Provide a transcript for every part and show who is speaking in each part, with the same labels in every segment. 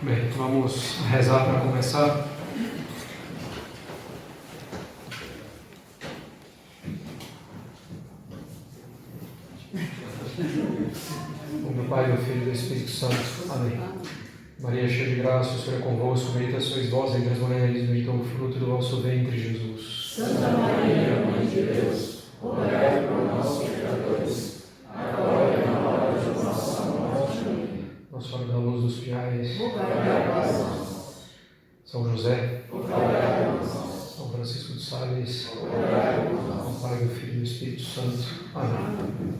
Speaker 1: Bem, vamos rezar para começar. Em nome do Pai, do Filho e do Espírito Santo. Amém. Maria, cheia de graça, o Senhor é convosco, bendita sois vós entre as mulheres, bendito o fruto do vosso ventre, Jesus.
Speaker 2: Santa Maria, Mãe de Deus, rogai por nós, pecadores, agora e na hora de nossa morte. Amém.
Speaker 1: Nossa Senhora da Luz dos Fiéis,
Speaker 2: Rogai por nós.
Speaker 1: São José,
Speaker 2: Rogai por nós.
Speaker 1: São Francisco de Sales,
Speaker 2: Rogai por nós.
Speaker 1: ao Pai, do Filho e do Espírito Santo. Amém.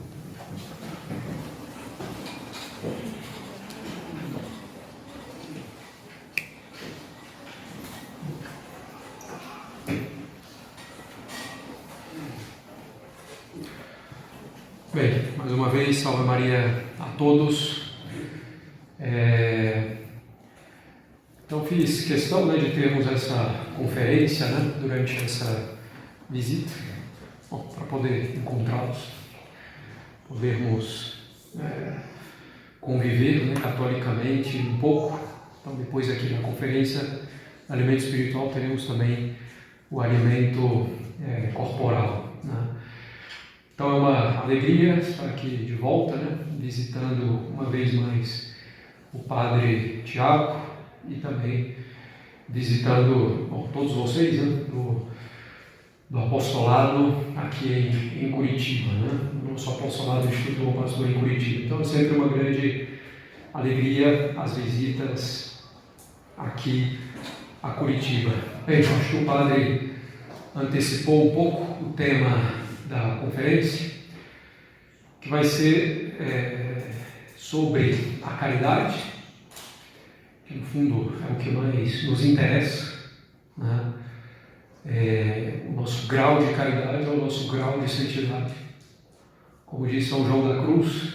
Speaker 1: Bem, mais uma vez, salve Maria a todos. Então fiz questão, de termos essa conferência, durante essa visita, para poder encontrá-los, podermos conviver catolicamente um pouco. Então depois aqui na conferência, alimento espiritual, teremos também o alimento corporal, Então é uma alegria estar aqui de volta, visitando uma vez mais o Padre Tiago e também visitando todos vocês do apostolado aqui em Curitiba, o nosso apostolado do Instituto Bom Pastor em Curitiba. Então é sempre uma grande alegria as visitas aqui a Curitiba. Bem, acho que o Padre antecipou um pouco o tema da conferência, que vai ser sobre a caridade, que no fundo é o que mais nos interessa, o nosso grau de caridade é o nosso grau de santidade. Como diz São João da Cruz,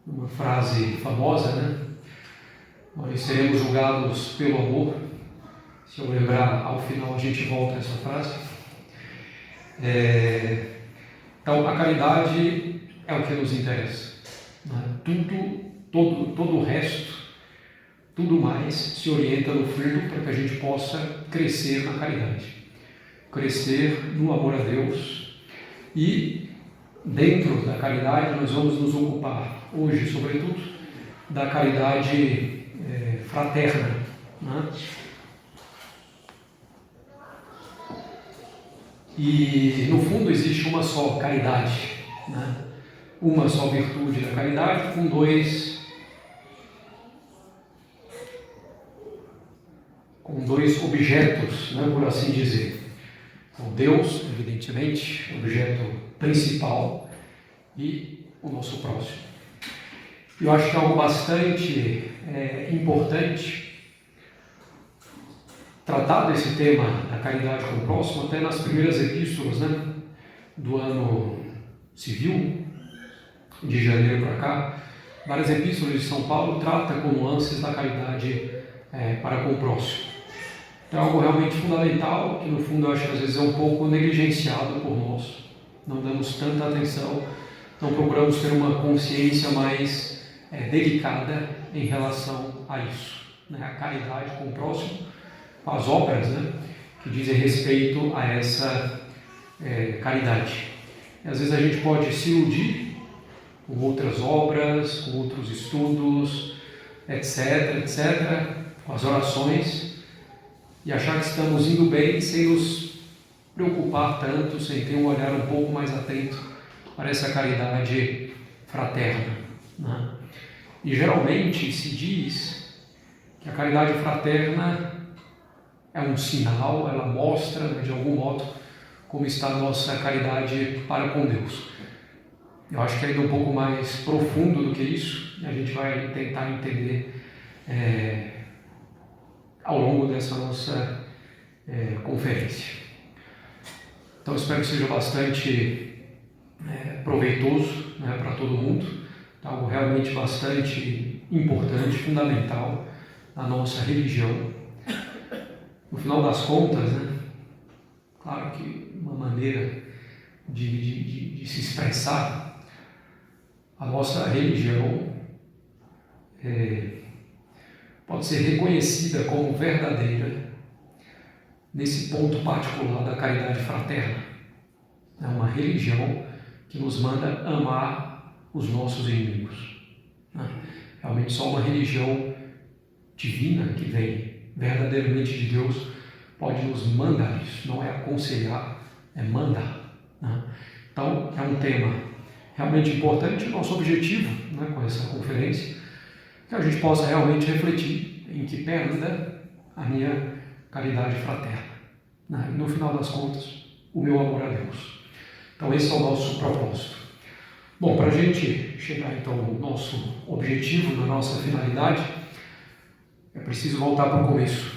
Speaker 1: uma frase famosa, nós seremos julgados pelo amor. Se eu lembrar, ao final a gente volta a essa frase. Então a caridade é o que nos interessa, todo o resto, tudo mais se orienta no fundo para que a gente possa crescer na caridade, crescer no amor a Deus. E dentro da caridade nós vamos nos ocupar hoje, sobretudo, da caridade fraterna, E, no fundo, existe uma só caridade, uma só virtude da caridade, com dois objetos, por assim dizer. Então, Deus, evidentemente, objeto principal, e o nosso próximo. Eu acho que é algo bastante importante tratar desse tema da caridade com o próximo, até nas primeiras epístolas, do ano civil, de janeiro para cá. Várias epístolas de São Paulo tratam com nuances da caridade para com o próximo. Então é algo realmente fundamental, que no fundo eu acho que às vezes é um pouco negligenciado por nós. Não damos tanta atenção, não procuramos ter uma consciência mais delicada em relação a isso. A caridade com o próximo, com as obras que dizem respeito a essa caridade. E às vezes a gente pode se iludir com outras obras, com outros estudos, etc., com as orações, e achar que estamos indo bem sem nos preocupar tanto, sem ter um olhar um pouco mais atento para essa caridade fraterna. E geralmente se diz que a caridade fraterna é um sinal, ela mostra, de algum modo, como está a nossa caridade para com Deus. Eu acho que é ainda um pouco mais profundo do que isso, e a gente vai tentar entender ao longo dessa nossa conferência. Então, espero que seja bastante proveitoso para todo mundo, algo realmente bastante importante, fundamental na nossa religião. No final das contas, claro que uma maneira de se expressar, a nossa religião pode ser reconhecida como verdadeira nesse ponto particular da caridade fraterna. É uma religião que nos manda amar os nossos inimigos. Realmente só uma religião divina que vem verdadeiramente de Deus pode nos mandar isso, não é aconselhar, é mandar. Então, é um tema realmente importante. Nosso objetivo, com essa conferência, é que a gente possa realmente refletir em que pé anda a minha caridade fraterna. E, no final das contas, o meu amor a Deus. Então, esse é o nosso propósito. Bom, para a gente chegar, então, no nosso objetivo, na nossa finalidade, é preciso voltar para o começo.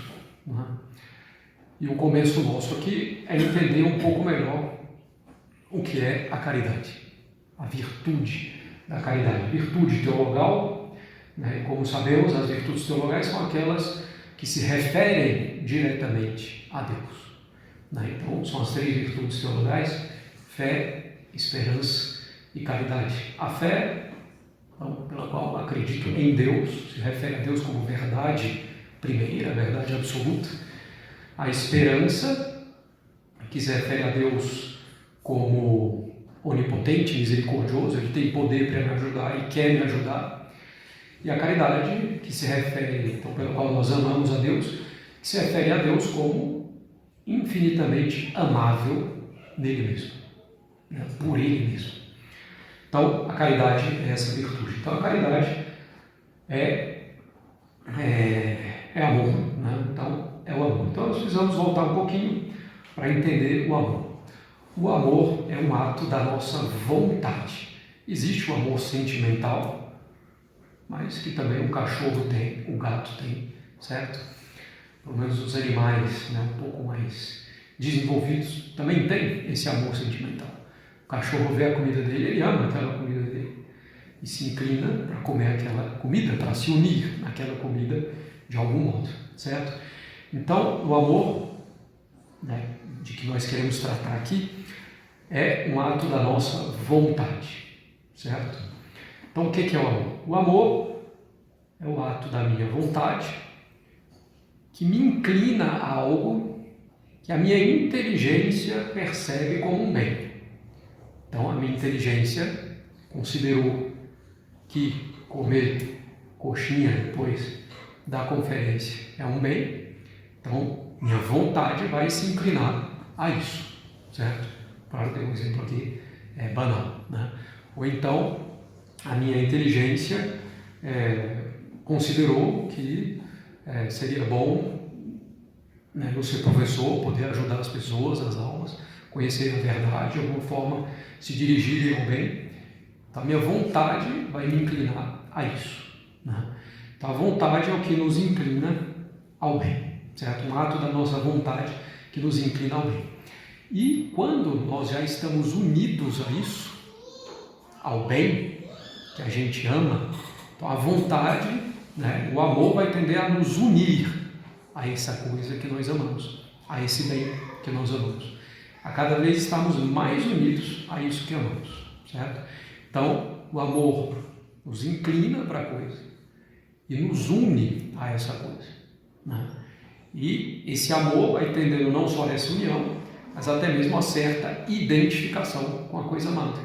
Speaker 1: E o começo nosso aqui é entender um pouco melhor o que é a caridade, a virtude da caridade. Virtude teologal, e como sabemos, as virtudes teologais são aquelas que se referem diretamente a Deus. Então, são as 3 virtudes teologais: fé, esperança e caridade. A fé, pela qual acredito em Deus, se refere a Deus como verdade primeira, verdade absoluta. A esperança, que se refere a Deus como onipotente, misericordioso, Ele tem poder para me ajudar e quer me ajudar. E a caridade, que se refere, então, pela qual nós amamos a Deus, que se refere a Deus como infinitamente amável nele mesmo, por Ele mesmo. Então, a caridade é essa virtude. Então, a caridade é amor. Então, é o amor. Então, nós precisamos voltar um pouquinho para entender o amor. O amor é um ato da nossa vontade. Existe o amor sentimental, mas que também o cachorro tem, o gato tem, certo? Pelo menos os animais, um pouco mais desenvolvidos, também têm esse amor sentimental. O cachorro vê a comida dele, ele ama aquela comida dele e se inclina para comer aquela comida, para se unir naquela comida de algum modo, certo? Então, o amor, de que nós queremos tratar aqui, é um ato da nossa vontade, certo? Então, o que é o amor? O amor é o ato da minha vontade que me inclina a algo que a minha inteligência percebe como um bem. Então, a minha inteligência considerou que comer coxinha depois da conferência é um bem, então minha vontade vai se inclinar a isso, certo? Claro, tem um exemplo aqui banal, Ou então, a minha inteligência considerou que seria bom eu ser professor, poder ajudar as pessoas, as almas, conhecer a verdade, de alguma forma se dirigirem ao bem. Então, a minha vontade vai me inclinar a isso. Então, a vontade é o que nos inclina ao bem, certo? Um ato da nossa vontade que nos inclina ao bem. E quando nós já estamos unidos a isso, ao bem que a gente ama, então a vontade, o amor vai tender a nos unir a essa coisa que nós amamos, a esse bem que nós amamos. A cada vez estamos mais unidos a isso que amamos, certo? Então, o amor nos inclina para a coisa e nos une a essa coisa. E esse amor vai tendendo não só a essa união, mas até mesmo a certa identificação com a coisa amada,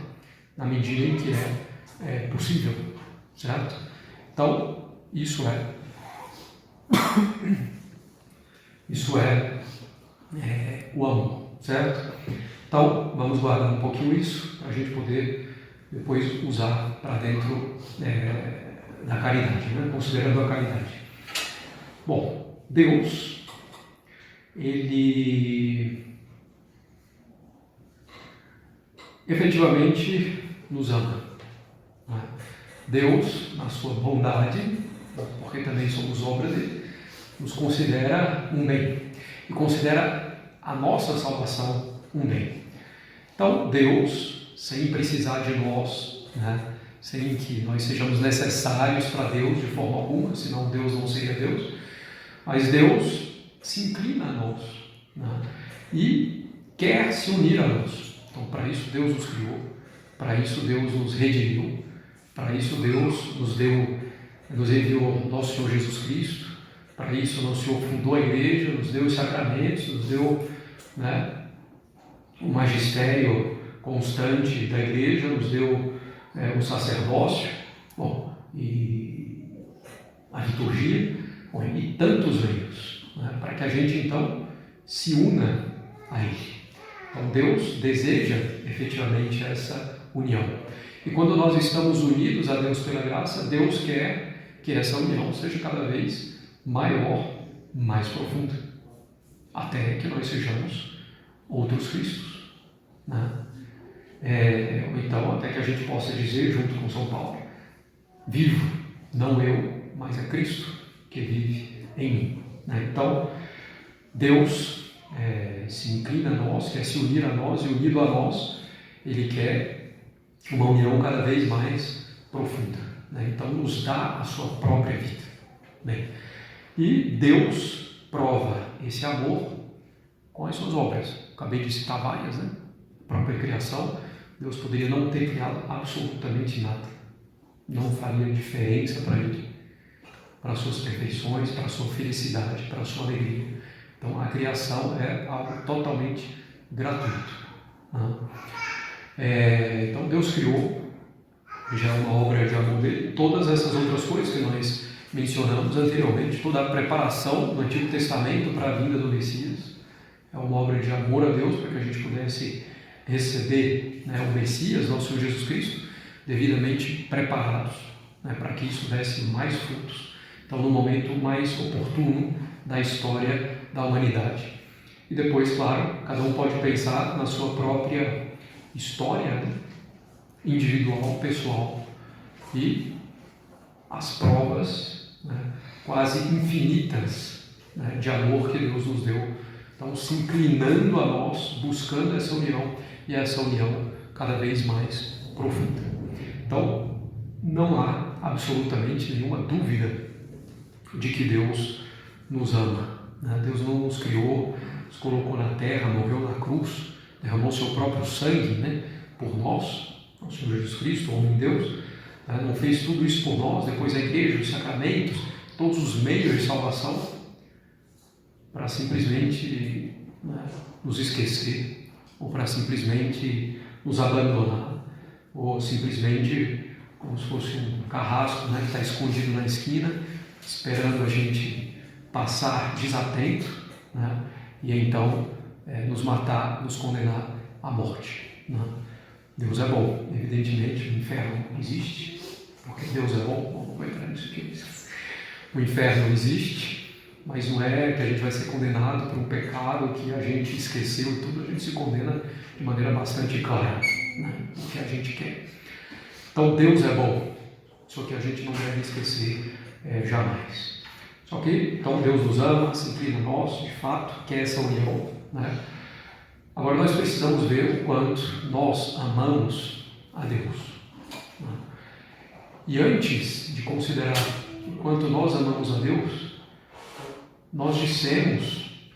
Speaker 1: na medida em que é possível, certo? Então, isso é o amor, certo? Então, vamos guardar um pouquinho isso para a gente poder depois usar para dentro da caridade, considerando a caridade. Bom, Deus, Ele efetivamente nos ama. Deus, na sua bondade, porque também somos obra dele, nos considera um bem e considera a nossa salvação um bem. Então, Deus, sem precisar de nós, sem que nós sejamos necessários para Deus de forma alguma, senão Deus não seria Deus, mas Deus se inclina a nós e quer se unir a nós. Então, para isso Deus nos criou, para isso Deus nos redimiu, para isso Deus nos enviou nosso Senhor Jesus Cristo, Para isso, o Senhor fundou a igreja, nos deu os sacramentos, nos deu, né, o magistério constante da igreja, nos deu o sacerdócio, bom, e a liturgia, bom, e tantos meios, né, para que a gente então se una a Ele. Então Deus deseja efetivamente essa união. E quando nós estamos unidos a Deus pela graça, Deus quer que essa união seja cada vez maior, mais profunda, até que nós sejamos outros Cristos, né? Ou então até que a gente possa dizer, junto com São Paulo, vivo, não eu, mas é Cristo que vive em mim, né? Então Deus se inclina a nós, quer se unir a nós, e unido a nós, Ele quer uma união cada vez mais profunda, né? Então nos dá a sua própria vida, né? E Deus prova esse amor com as suas obras. Acabei de citar várias, né? A própria criação, Deus poderia não ter criado absolutamente nada, não faria diferença para Ele, para as suas perfeições, para a sua felicidade, para a sua alegria. Então a criação é algo totalmente gratuito, né? Então Deus criou, já é uma obra de amor dele. Todas essas outras coisas que nós mencionamos anteriormente, toda a preparação do Antigo Testamento para a vinda do Messias, é uma obra de amor a Deus, para que a gente pudesse receber, né, o Messias, nosso Senhor Jesus Cristo, devidamente preparados, né, para que isso desse mais frutos. Então, no momento mais oportuno da história da humanidade. E depois, claro, cada um pode pensar na sua própria história, né, individual, pessoal, e as provas, né, quase infinitas, né, de amor que Deus nos deu. Então, se inclinando a nós, buscando essa união, e essa união cada vez mais profunda. Então, não há absolutamente nenhuma dúvida de que Deus nos ama, né? Deus não nos criou, nos colocou na terra, morreu na cruz, derramou seu próprio sangue, né, por nós, o Senhor Jesus Cristo, o homem Deus, né? Não fez tudo isso por nós, depois a igreja, os sacramentos, todos os meios de salvação, para simplesmente, né, nos esquecer, ou para simplesmente nos abandonar, ou simplesmente como se fosse um carrasco, né, que está escondido na esquina, esperando a gente passar desatento, né, e então nos matar, nos condenar à morte, né? Deus é bom, evidentemente, o inferno existe, porque Deus é bom, não vou entrar nisso aqui. O inferno existe, mas não é que a gente vai ser condenado por um pecado que a gente esqueceu e tudo, a gente se condena de maneira bastante clara, né, o que a gente quer. Então Deus é bom, só que a gente não deve esquecer jamais. Só que, então Deus nos ama, se inclina a nós, de fato, quer essa união, né? Agora nós precisamos ver o quanto nós amamos a Deus, né? E antes de considerar o quanto nós amamos a Deus, nós dissemos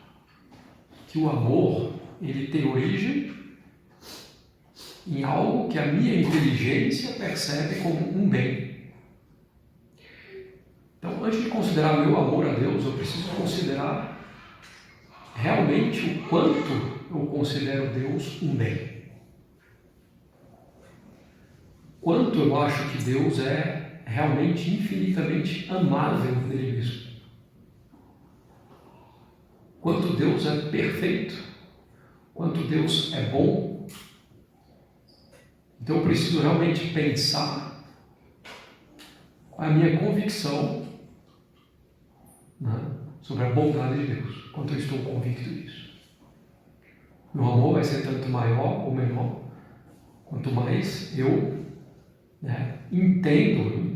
Speaker 1: que o amor, ele tem origem em algo que a minha inteligência percebe como um bem. Então, antes de considerar o meu amor a Deus, eu preciso considerar realmente o quanto eu considero Deus um bem. Quanto eu acho que Deus é realmente infinitamente amável nele mesmo. Quanto Deus é perfeito. Quanto Deus é bom. Então eu preciso realmente pensar a minha convicção, né, sobre a bondade de Deus. Quanto eu estou convicto disso. Meu amor vai ser tanto maior ou menor, quanto mais eu, né, entendo,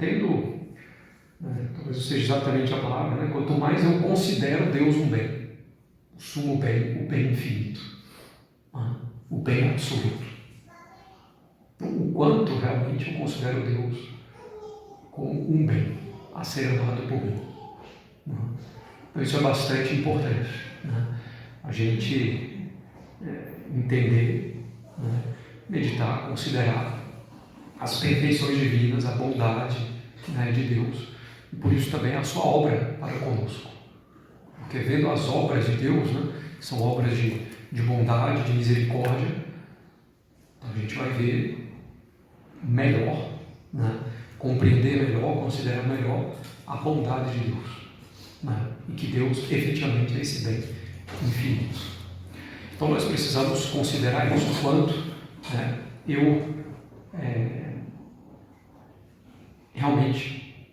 Speaker 1: né, talvez seja exatamente a palavra, né, quanto mais eu considero Deus um bem, o sumo bem, o bem infinito, né, o bem absoluto. Então, o quanto realmente eu considero Deus como um bem a ser amado por mim. Né? Então isso é bastante importante, né? A gente entender, né, meditar, considerar as perfeições divinas, a bondade, né, de Deus, e por isso também a sua obra para conosco, porque vendo as obras de Deus, né, que são obras de bondade, de misericórdia, então a gente vai ver melhor, né, compreender melhor, considerar melhor a bondade de Deus, né, e que Deus efetivamente é esse bem infinito. Então nós precisamos considerar isso quanto, né, eu realmente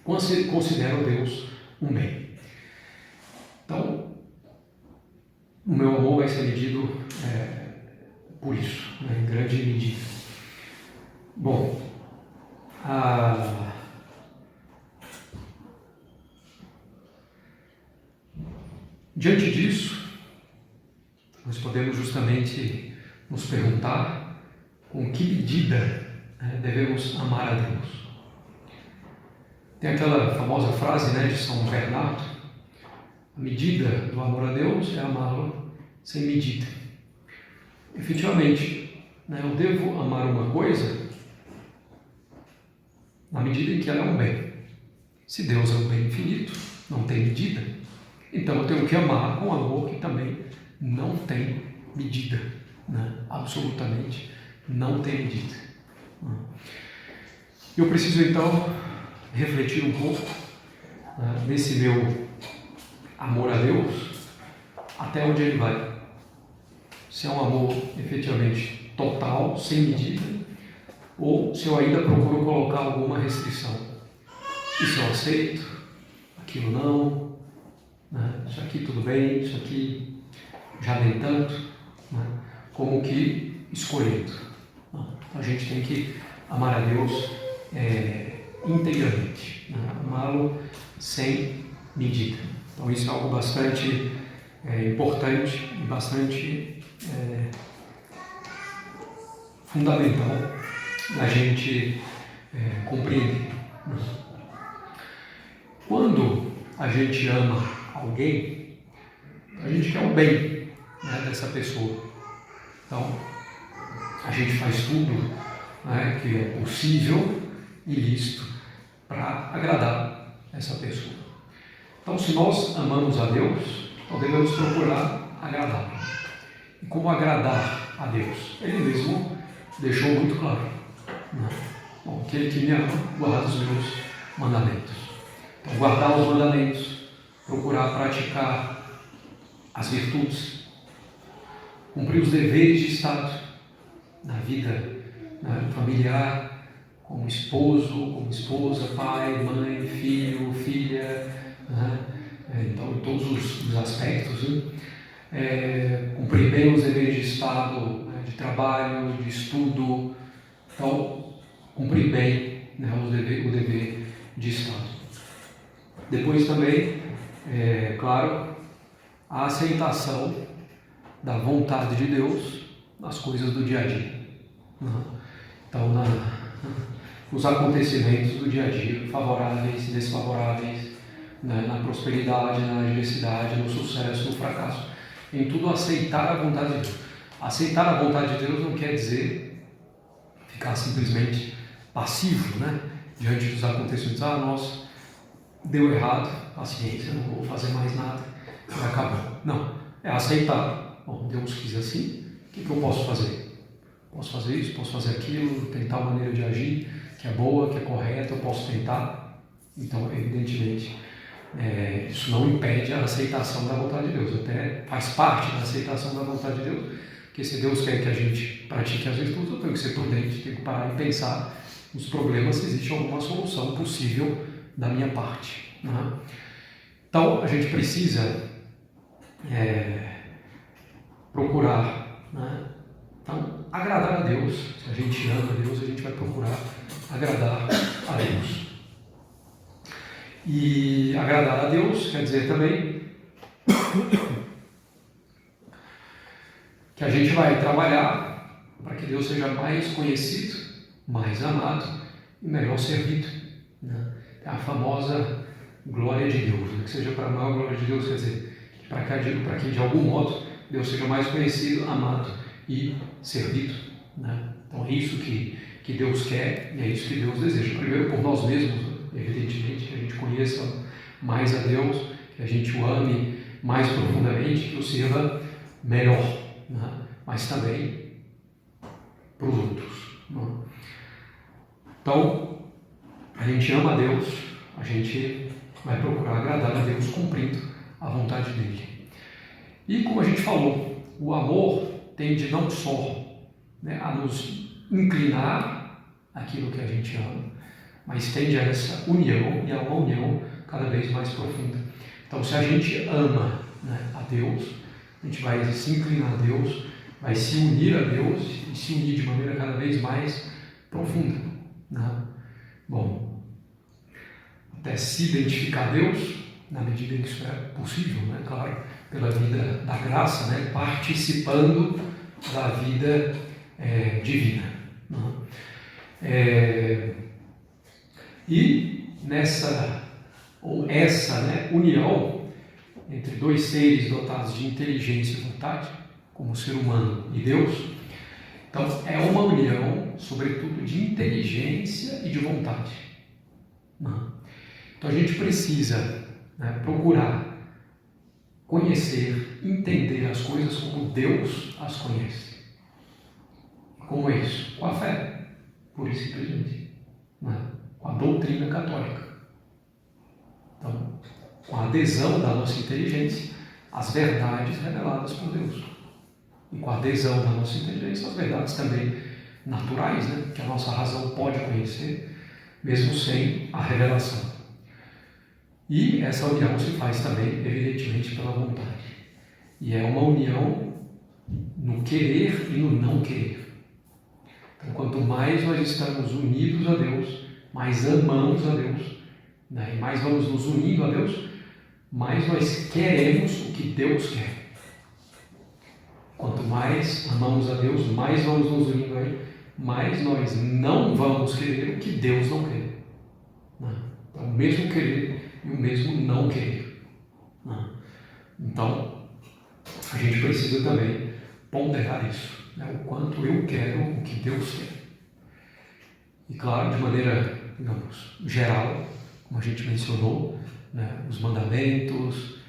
Speaker 1: considero Deus um bem. Então, o meu amor vai ser medido por isso, né, em grande medida. Bom, diante disso, nós podemos justamente nos perguntar com que medida devemos amar a Deus. Tem aquela famosa frase, né, de São Bernardo: a medida do amor a Deus é amá-lo sem medida. Efetivamente, né, eu devo amar uma coisa na medida em que ela é um bem. Se Deus é um bem infinito, não tem medida, então eu tenho que amar com amor que também não tem medida, né? Absolutamente não tem medida. Eu preciso então refletir um pouco, né, nesse meu amor a Deus, até onde ele vai. Se é um amor efetivamente total, sem medida, ou se eu ainda procuro colocar alguma restrição. Isso eu aceito, aquilo não, né? Isso aqui tudo bem, isso aqui já nem tanto, né? Como que escolhendo. A gente tem que amar a Deus integralmente, né? Amá-lo sem medida. Então isso é algo bastante importante e bastante fundamental a gente compreender. Quando a gente ama alguém, a gente quer o bem, né, dessa pessoa. Então, a gente faz tudo, né, que é possível e lícito para agradar essa pessoa. Então, se nós amamos a Deus, então devemos procurar agradá-lo. E como agradar a Deus? Ele mesmo deixou muito claro, né? Bom, aquele que me ama, guarda os meus mandamentos. Então, guardar os mandamentos, procurar praticar as virtudes, cumprir os deveres de Estado na vida, né, familiar, como esposo, como esposa, pai, mãe, filho, filha, né? Então, em todos os aspectos, né? Cumprir bem os deveres de Estado, né, de trabalho, de estudo. Então, cumprir bem, né, o dever de Estado. Depois também, claro, a aceitação da vontade de Deus nas coisas do dia a dia. Então, nos acontecimentos do dia a dia, favoráveis e desfavoráveis, né, na prosperidade, na adversidade, no sucesso, no fracasso, em tudo aceitar a vontade de Deus. Aceitar a vontade de Deus não quer dizer ficar simplesmente passivo, né, diante dos acontecimentos. Nossa, deu errado, paciência, não vou fazer mais nada, vai acabar. Não, é aceitar. Bom, Deus quis assim, o que eu posso fazer? Posso fazer isso, posso fazer aquilo, tentar uma maneira de agir que é boa, que é correta, eu posso tentar. Então, evidentemente, isso não impede a aceitação da vontade de Deus, até faz parte da aceitação da vontade de Deus, porque se Deus quer que a gente pratique as virtudes, eu tenho que ser prudente, tenho que parar e pensar nos problemas, se existe alguma solução possível da minha parte, né? Então, a gente precisa procurar, né? Então, agradar a Deus. Se a gente ama a Deus, a gente vai procurar agradar a Deus. E agradar a Deus quer dizer também que a gente vai trabalhar para que Deus seja mais conhecido, mais amado e melhor servido, né? É a famosa glória de Deus, né? Que seja para a maior glória de Deus, quer dizer, para que de algum modo Deus seja mais conhecido, amado e servido, né? Então é isso que Deus quer e é isso que Deus deseja. Primeiro por nós mesmos, evidentemente, que a gente conheça mais a Deus, que que a gente o ame mais profundamente, que o sirva melhor, né? Mas também para os outros. Né? Então, a gente ama a Deus, a gente vai procurar agradar a Deus cumprindo a vontade dele. E como a gente falou, o amor tende não só, né, a nos inclinar àquilo que a gente ama, mas tende a essa união, e a uma união cada vez mais profunda. Então, se a gente ama, né, a Deus, a gente vai se inclinar a Deus, vai se unir a Deus e se unir de maneira cada vez mais profunda. Né? Bom, até se identificar a Deus, na medida em que isso é possível, né? Claro, pela vida da graça, né? Participando da vida divina. Né? E nessa, ou essa, né, união entre dois seres dotados de inteligência e vontade, como o ser humano e Deus, então é uma união, sobretudo, de inteligência e de vontade. Então a gente precisa, né, procurar conhecer, entender as coisas como Deus as conhece. Como é isso? Com a fé, pura e simplesmente. Né? Com a doutrina católica. Então, com a adesão da nossa inteligência às verdades reveladas por Deus. E com a adesão da nossa inteligência às verdades também naturais, né? Que a nossa razão pode conhecer, mesmo sem a revelação. E essa união se faz também, evidentemente, pela vontade. E é uma união no querer e no não querer. Então, quanto mais nós estamos unidos a Deus, mais amamos a Deus, né? E mais vamos nos unindo a Deus, mais nós queremos o que Deus quer. Quanto mais amamos a Deus, mais vamos nos unindo a Ele, mais nós não vamos querer o que Deus não quer. Né? Então, o mesmo querer e o mesmo não querer. Né? Então, a gente precisa também ponderar isso, né? O quanto eu quero o que Deus quer. E claro, de maneira, digamos, geral, como a gente mencionou, né, os mandamentos,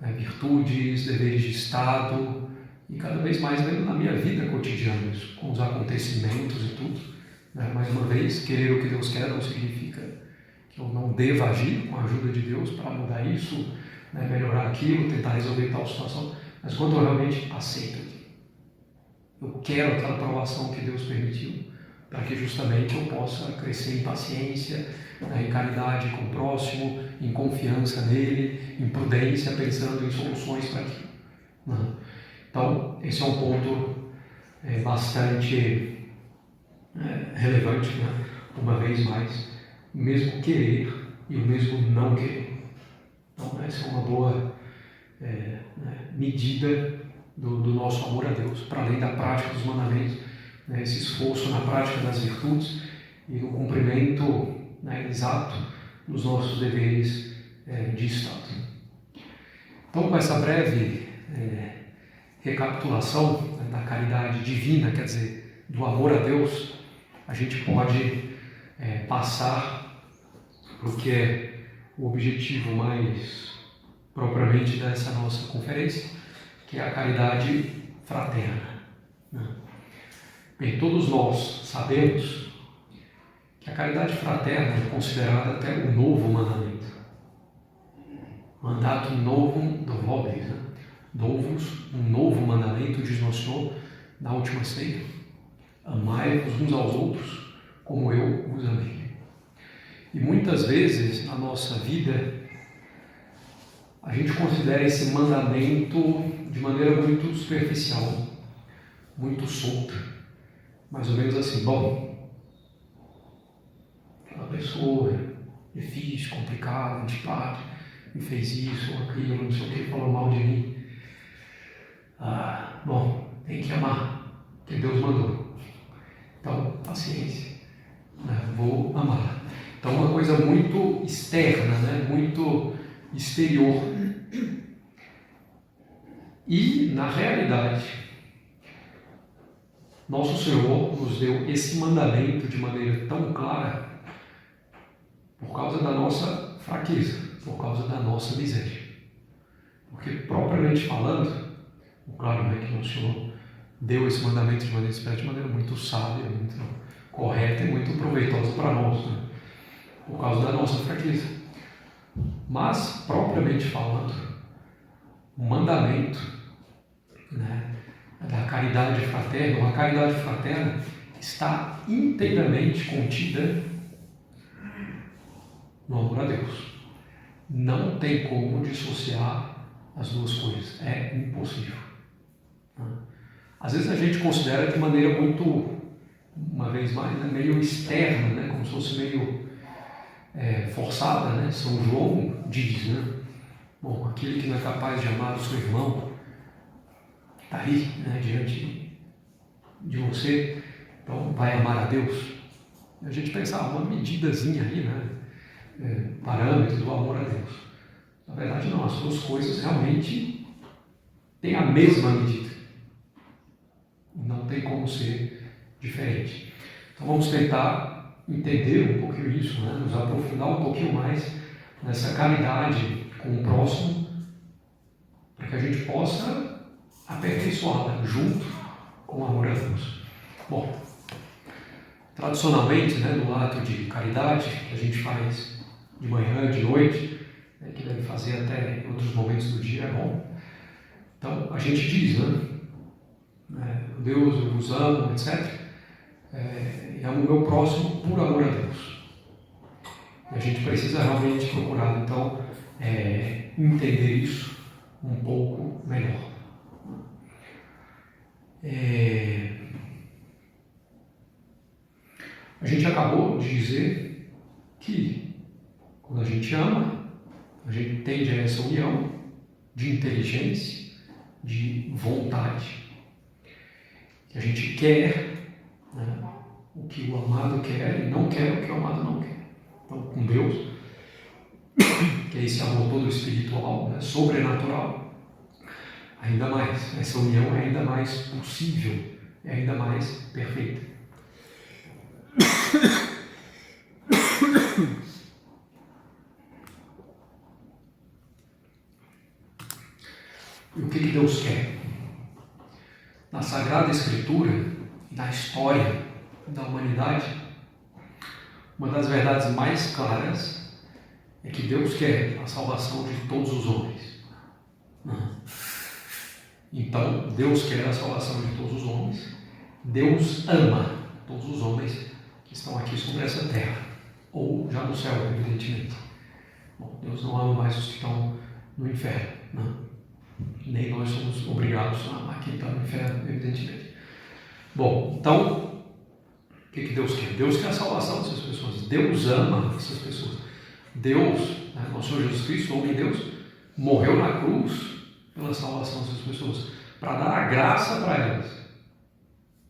Speaker 1: né, virtudes, deveres de Estado, e cada vez mais vendo na minha vida cotidiana isso, com os acontecimentos e tudo. Né? Mais uma vez, querer o que Deus quer não significa que eu não deva agir com a ajuda de Deus para mudar isso, né, melhorar aquilo, tentar resolver tal situação, mas quando eu realmente aceito aquilo. Eu quero aquela aprovação que Deus permitiu, para que justamente eu possa crescer em paciência, né, em caridade com o próximo, em confiança nele, em prudência, pensando em soluções para aquilo. Né? Então, esse é um ponto bastante relevante, né? Uma vez mais, o mesmo querer e o mesmo não querer. Então, essa é uma boa medida do nosso amor a Deus, para além da prática dos mandamentos, né? Esse esforço na prática das virtudes e no cumprimento, né, exato dos nossos deveres de Estado. Então, com essa breve recapitulação, né, da caridade divina, quer dizer, do amor a Deus, a gente pode passar para o que é o objetivo mais propriamente dessa nossa conferência, que é a caridade fraterna. Né? Bem, todos nós sabemos que a caridade fraterna é considerada até o novo mandamento. Mandato novum do vobis, né? Dou-vos um novo mandamento, diz nosso Senhor na última ceia. Amai-vos uns aos outros como eu vos amei. E muitas vezes na nossa vida a gente considera esse mandamento de maneira muito superficial, muito solta, mais ou menos assim: bom, aquela pessoa é difícil, complicada, antipática, me fez isso ou aquilo, não sei o que, falou mal de mim. Bom, tem que amar, que Deus mandou. Então, paciência, né? Vou amar. Então, uma coisa muito externa, né? Muito exterior. E, na realidade, nosso Senhor nos deu esse mandamento de maneira tão clara por causa da nossa fraqueza, por causa da nossa miséria. Porque, propriamente falando, claro, né, que o Senhor deu esse mandamento de maneira muito sábia, muito correta e muito proveitosa para nós, né, por causa da nossa fraqueza. Mas, propriamente falando, o mandamento, né, da caridade fraterna, a caridade fraterna está inteiramente contida no amor a Deus. Não tem como dissociar as duas coisas, é impossível. Às vezes a gente considera de maneira muito, uma vez mais, né, meio externa, né, como se fosse meio forçada, né? São João diz, né? Bom, aquele que não é capaz de amar o seu irmão, que está aí, né, diante de você, então vai amar a Deus. A gente pensa, uma medidazinha aí, né? Parâmetro do amor a Deus. Na verdade, não, as duas coisas realmente têm a mesma medida. Não tem como ser diferente. Então vamos tentar entender um pouquinho isso, né? Nos aprofundar um pouquinho mais nessa caridade com o próximo, para que a gente possa aperfeiçoá-la junto com o amor a Deus. Bom, tradicionalmente, né, no ato de caridade, que a gente faz de manhã, de noite, né, que deve fazer até em outros momentos do dia, é bom. Então, a gente diz, né, Deus, eu vos amo, etc. E amo o meu próximo por amor a Deus. E a gente precisa realmente procurar, então, entender isso um pouco melhor. A gente acabou de dizer que quando a gente ama, a gente tende a essa união de inteligência, de vontade. Que a gente quer, né, o que o amado quer e não quer o que o amado não quer. Então, com Deus, que é esse amor todo espiritual, né, sobrenatural, ainda mais, essa união é ainda mais possível, é ainda mais perfeita. E o que Deus quer? Na Sagrada Escritura, na história da humanidade, uma das verdades mais claras é que Deus quer a salvação de todos os homens. Então, Deus quer a salvação de todos os homens. Deus ama todos os homens que estão aqui sobre essa terra, ou já no céu, evidentemente. Bom, Deus não ama mais os que estão no inferno, não. Nem nós somos obrigados a amar quem está no inferno, evidentemente. Bom, então, o que Deus quer? Deus quer a salvação dessas pessoas. Deus ama essas pessoas. Deus, né, nosso Senhor Jesus Cristo, o homem de Deus, morreu na cruz pela salvação dessas pessoas, para dar a graça para elas,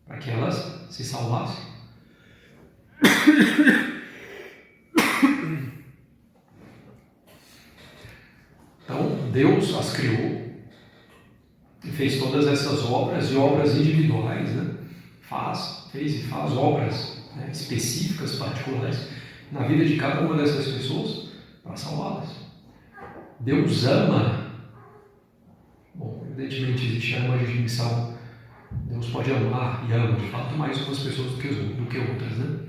Speaker 1: para que elas se salvassem. Então, Deus as criou e fez todas essas obras, e obras individuais, né? Fez e faz obras, né, específicas, particulares, na vida de cada uma dessas pessoas, para salvá-las. Deus ama. Bom, evidentemente existe a ama de missão. Deus pode amar e ama, de fato, mais umas pessoas do que outras, né?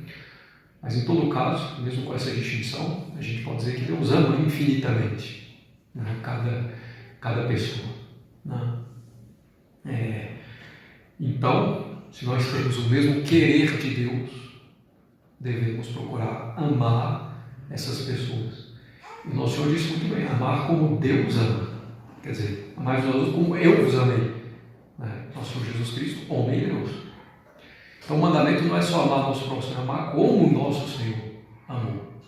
Speaker 1: Mas em todo caso, mesmo com essa distinção, a gente pode dizer que Deus ama infinitamente, né, cada pessoa, né? Então, se nós temos o mesmo querer de Deus, devemos procurar amar essas pessoas. E nosso Senhor disse muito bem, amar como Deus ama. Quer dizer, amar os outros como eu vos amei. Nosso Senhor Jesus Cristo, homem e Deus. Então o mandamento não é só amar nosso próximo, é amar como o nosso Senhor amou.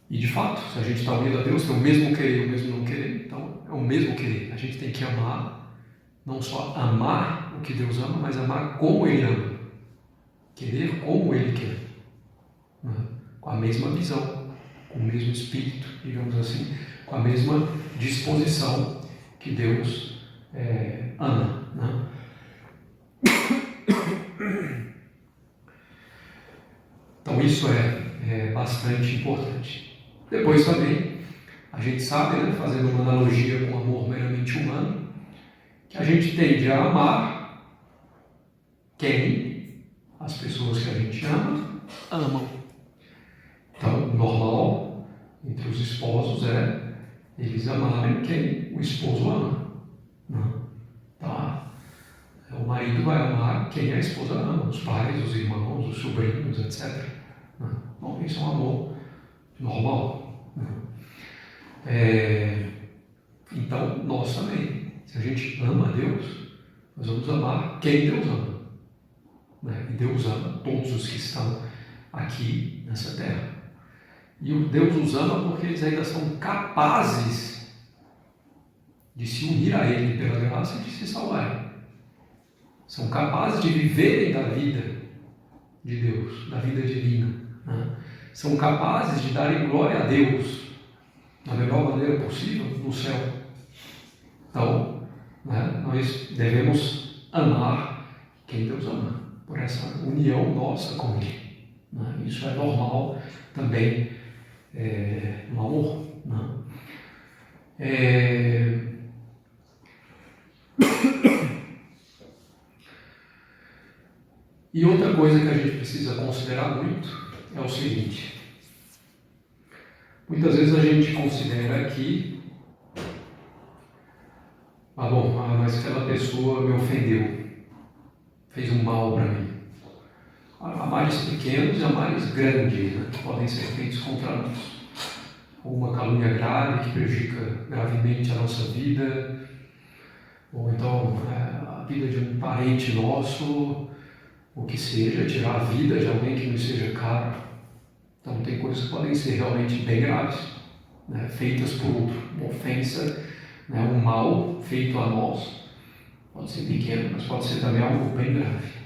Speaker 1: E de fato, se a gente está unido a Deus, tem o mesmo querer e o mesmo não querer, então é o mesmo querer. A gente tem que amar, não só amar o que Deus ama, mas amar como Ele ama. Querer como Ele quer. Com a mesma visão, com o mesmo espírito, digamos assim, com a mesma disposição que Deus ama. Então isso é bastante importante. Depois também A gente sabe, né, fazendo uma analogia com o amor meramente humano, que a gente tende a amar quem as pessoas que a gente ama amam. Então, normal entre os esposos é eles amarem quem o esposo ama. Não. Tá? O marido vai amar quem a esposa ama, os pais, os irmãos, os sobrinhos, etc. Não. Bom, isso é um amor normal. Então, nós também, se a gente ama a Deus, nós vamos amar quem Deus ama. Né? E Deus ama todos os que estão aqui nessa terra. E o Deus os ama porque eles ainda são capazes de se unir a Ele pela graça e de se salvarem. São capazes de viverem da vida de Deus, da vida divina. Né? São capazes de darem glória a Deus da melhor maneira possível no céu. Então, né, nós devemos amar quem Deus ama, por essa união nossa com Ele. Né? Isso é normal também no amor. Né? E outra coisa que a gente precisa considerar muito é o seguinte: muitas vezes a gente considera que, mas aquela pessoa me ofendeu, fez um mal para mim. Há males pequenos e há males grandes, né, que podem ser feitos contra nós. Ou uma calúnia grave que prejudica gravemente a nossa vida, ou então a vida de um parente nosso, o que seja, tirar a vida de alguém que nos seja caro. Então tem coisas que podem ser realmente bem graves, né, feitas por outro. Uma ofensa, né, um mal feito a nós, pode ser pequeno, mas pode ser também algo bem grave.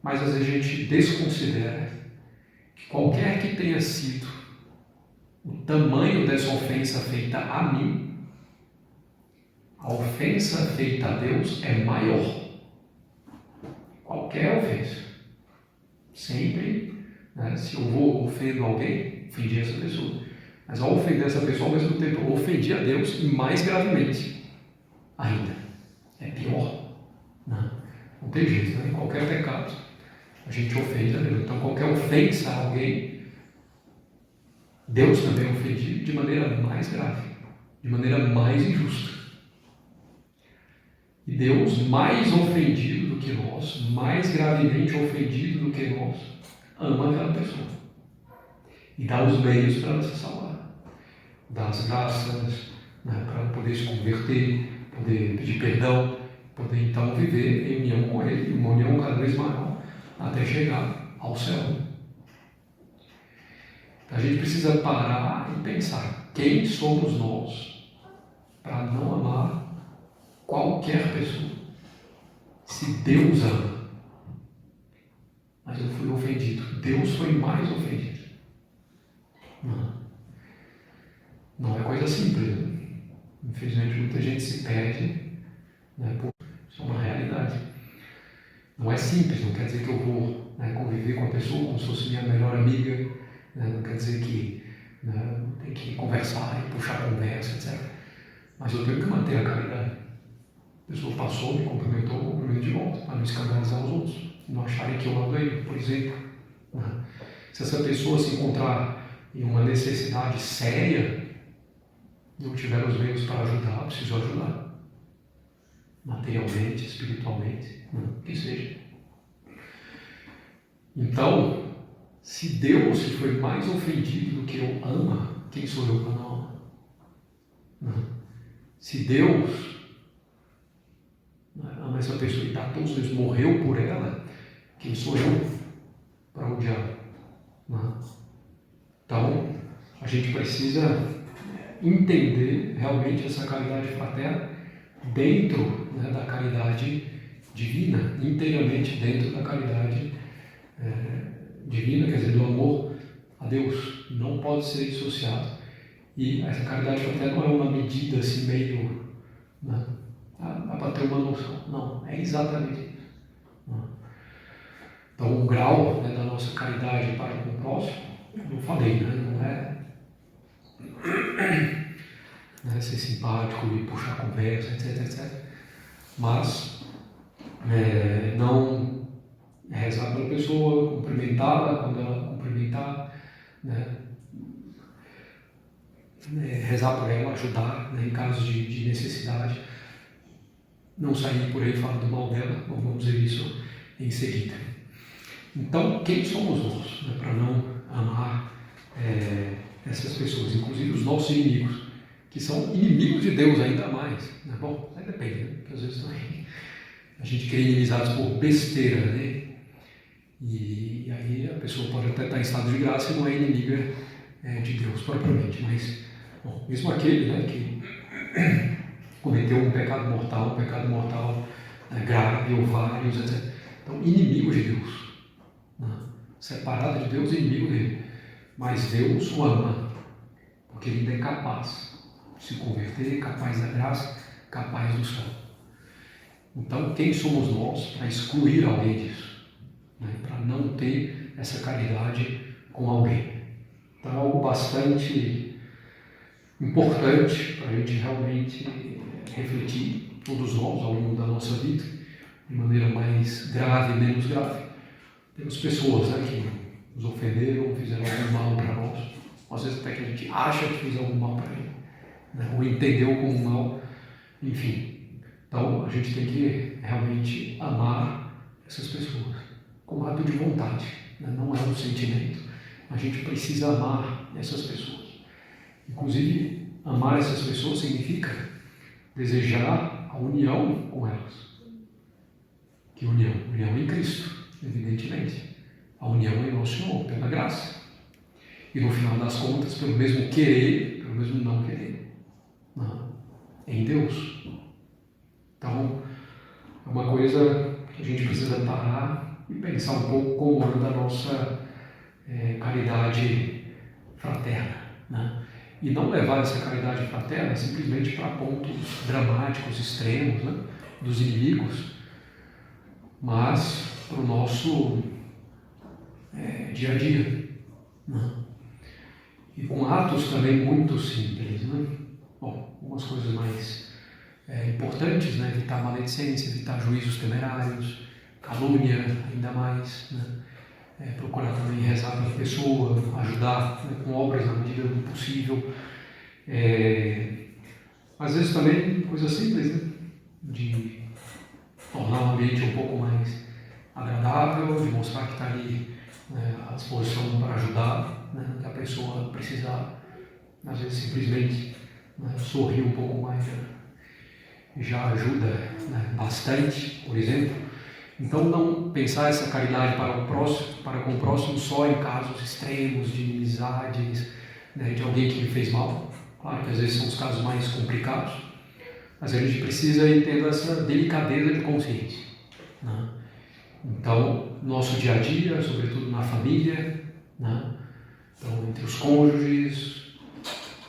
Speaker 1: Mas às vezes a gente desconsidera que qualquer que tenha sido o tamanho dessa ofensa feita a mim, a ofensa feita a Deus é maior. Qualquer ofensa. Sempre, né, se eu ofendo alguém, ofendi essa pessoa. Mas ao ofender essa pessoa, ao mesmo tempo, eu ofendi a Deus e mais gravemente ainda. É pior. Não tem jeito, né? Em qualquer pecado, a gente ofende a Deus. Então, qualquer ofensa a alguém, Deus também é ofendido de maneira mais grave, de maneira mais injusta. E Deus, mais ofendido do que nós, mais gravemente ofendido do que nós, ama aquela pessoa. E dá os meios para ela se salvar. Dá as graças, né, para ela poder se converter, poder pedir perdão, poder então viver em união com Ele, uma união cada vez maior, até chegar ao céu. Então, a gente precisa parar e pensar: quem somos nós para não amar qualquer pessoa? Se Deus ama, mas eu fui ofendido, Deus foi mais ofendido. Não é coisa simples, né? Infelizmente muita gente se perde, né, isso é uma realidade. Não é simples, não quer dizer que eu vou, né, conviver com a pessoa como se fosse minha melhor amiga, né, não quer dizer que, né, tem que conversar e puxar conversa, etc. Mas eu tenho que manter a caridade. A pessoa passou, me cumprimentou, eu cumprimento de volta, para não escandalizar os outros, não acharem que eu ando aí, por exemplo. Se essa pessoa se encontrar em uma necessidade séria, eu tiver os meios para ajudar, preciso ajudar. Materialmente, espiritualmente, que seja. Então, se Deus foi mais ofendido do que eu ama, quem sou eu para não amar? Se Deus ama essa pessoa e dá todos os dias, morreu por ela, quem sou eu para odiar? Então, a gente precisa entender realmente essa caridade fraterna dentro, né, da caridade divina, inteiramente dentro da caridade divina, quer dizer, do amor a Deus. Não pode ser dissociado. E essa caridade fraterna não é uma medida assim meio, né, para ter uma noção. Não, é exatamente isso. Então, o grau, né, da nossa caridade para com o próximo não falei, né? Não é ser simpático e puxar conversa, etc. Mas não rezar pela pessoa, cumprimentá-la quando ela cumprimentar, né? Rezar por ela, ajudar, né? Em casos de necessidade. Não sair por aí falando mal dela, vamos ver isso em seguida. Então, quem somos nós, né, para não amar essas pessoas, inclusive os nossos inimigos, que são inimigos de Deus ainda mais, né? Bom, aí depende, né? Porque às vezes também a gente cria inimizades por besteira, né? E aí a pessoa pode até estar em estado de graça e não é inimiga de Deus propriamente, mas, bom, mesmo aquele, né, que cometeu um pecado mortal né, grave ou vários, etc. Então, inimigo de Deus, né? Separado de Deus, inimigo dele. Mas Deus o ama, porque ele ainda é capaz de se converter, capaz da graça, capaz do céu. Então, quem somos nós para excluir alguém disso? Né? Para não ter essa caridade com alguém. Então, é algo bastante importante para a gente realmente refletir, todos nós, ao longo da nossa vida, de maneira mais grave e menos grave. Temos pessoas, né, que nos ofenderam, fizeram algum mal para nós, às vezes até que a gente acha que fez algum mal para ele, né, ou entendeu como mal, enfim. Então a gente tem que realmente amar essas pessoas, com ato de vontade, né, não é um sentimento. A gente precisa amar essas pessoas. Inclusive, amar essas pessoas significa desejar a união com elas. Que união? União em Cristo, evidentemente. A união em nosso Senhor, pela graça. E no final das contas, pelo mesmo querer, pelo mesmo não querer. Não. Em Deus. Então, é uma coisa que a gente precisa parar e pensar um pouco como anda a nossa caridade fraterna, né? E não levar essa caridade fraterna simplesmente para pontos dramáticos, extremos, né, dos inimigos, mas para o nosso dia a dia, né? E com atos também muito simples, né? Bom, algumas coisas mais importantes, né? Evitar maledicência, evitar juízos temerários, calúnia ainda mais, né? Procurar também rezar pela pessoa, ajudar, né, com obras na medida do possível. Às vezes também coisas simples, né, de tornar o ambiente um pouco mais agradável, de mostrar que está ali, né, à disposição para ajudar, né, que a pessoa precisar. Às vezes simplesmente, né, sorrir um pouco mais já ajuda, né, bastante, por exemplo. Então, não pensar essa caridade para com o próximo só em casos extremos de inimizades, né, de alguém que me fez mal. Claro que às vezes são os casos mais complicados, mas a gente precisa ir tendo essa delicadeza de consciência, né? Então, nosso dia a dia, sobretudo na família, né? Então, entre os cônjuges,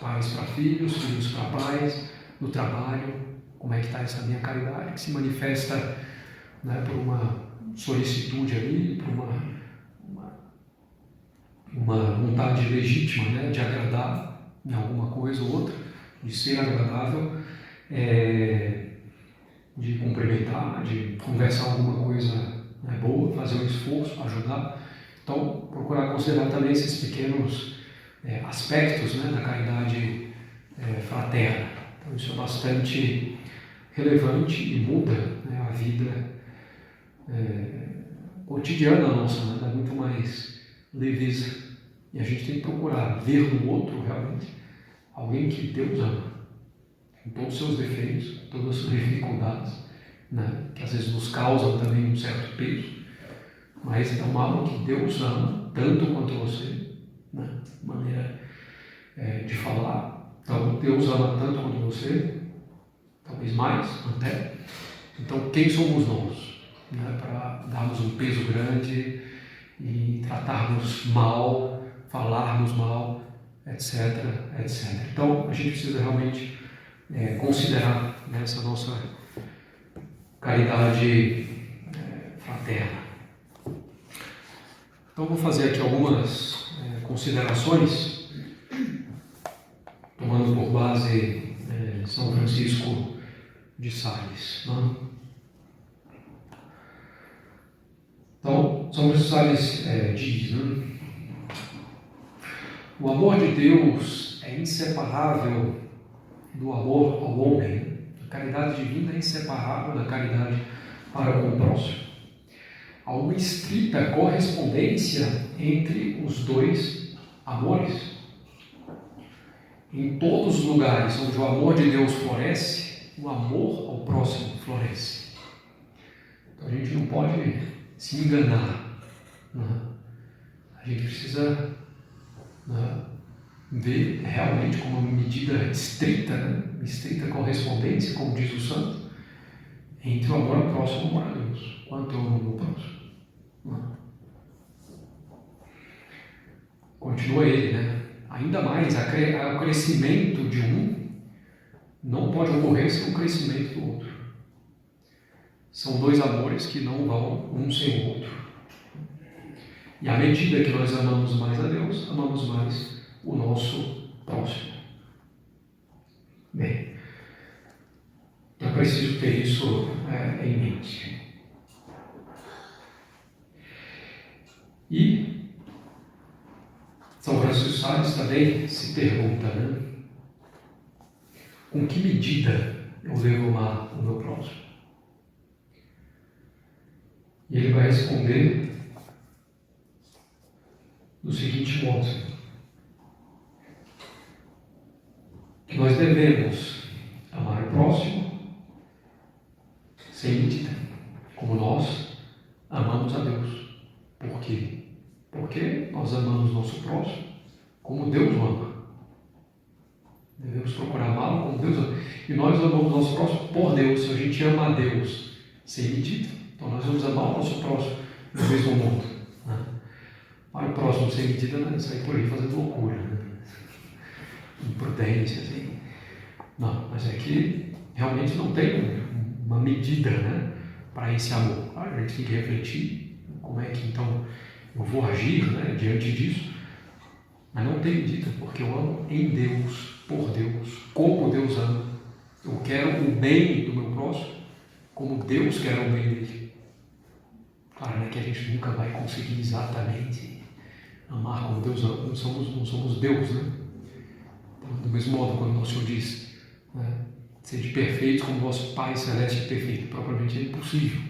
Speaker 1: pais para filhos, filhos para pais, no trabalho, como é que está essa minha caridade, que se manifesta, né, por uma solicitude ali, por uma vontade legítima, né, de agradar em alguma coisa ou outra, de ser agradável, de cumprimentar, de conversar alguma coisa, né, boa, fazer um esforço, ajudar. Então, procurar considerar também esses pequenos aspectos, né, da caridade fraterna. Então, isso é bastante relevante e muda, né, a vida cotidiana nossa, né? Dá muito mais leveza. E a gente tem que procurar ver no outro realmente alguém que Deus ama, com todos os seus defeitos, todas as suas dificuldades, né? Que às vezes nos causam também um certo peso, mas é uma alma que Deus ama tanto quanto você, né? Maneira de falar. Então Deus ama tanto quanto você, talvez mais até. Então quem somos nós, né, para darmos um peso grande e tratarmos mal, falarmos mal, etc. Então, a gente precisa realmente considerar, né, essa nossa caridade fraterna. Então, vou fazer aqui algumas considerações, tomando por base São Francisco de Sales. Né? Então, São Francisco de Sales diz, né? O amor de Deus é inseparável do amor ao homem. Né? A caridade divina é inseparável da caridade para com o próximo. Há uma estrita correspondência entre os dois amores. Em todos os lugares onde o amor de Deus floresce, o amor ao próximo floresce. Então a gente não pode se enganar. Né? A gente precisa ver realmente como uma medida estrita, né? Estrita correspondência, como diz o santo, entre o amor ao próximo e o amor a Deus. Quanto eu amo o meu próximo. Continua ele, né? Ainda mais, o crescimento de um não pode ocorrer sem o crescimento do outro. São dois amores que não vão um sem o outro. E à medida que nós amamos mais a Deus, amamos mais o nosso próximo. Bem, eu preciso ter isso em mente. E São Francisco de Sales também se pergunta, né? Com que medida eu devo amar o meu próximo? E ele vai responder do seguinte modo: que nós devemos amar o próximo sem medida, como nós amamos a Deus. Por quê? Porque nós amamos nosso próximo como Deus o ama. Devemos procurar amá-lo como Deus ama. E nós amamos nosso próximo por Deus. Se a gente ama a Deus sem medida, então nós vamos amar o nosso próximo no mesmo modo. Né? Para o próximo sem medida, não é sair por aí fazendo loucura, né? Imprudência, assim. Não, mas é que realmente não tem uma medida, né, para esse amor. Claro, a gente tem que refletir como é que então eu vou agir, né, diante disso, mas não tem medida, porque eu amo em Deus, por Deus, como Deus ama. Eu quero o bem do meu próximo, como Deus quer o bem dele. Claro, né, que a gente nunca vai conseguir exatamente amar como Deus ama, não somos Deus, né? Então, do mesmo modo, quando o nosso Senhor diz, né, sede perfeitos como vosso Pai Celeste é perfeito, propriamente é impossível,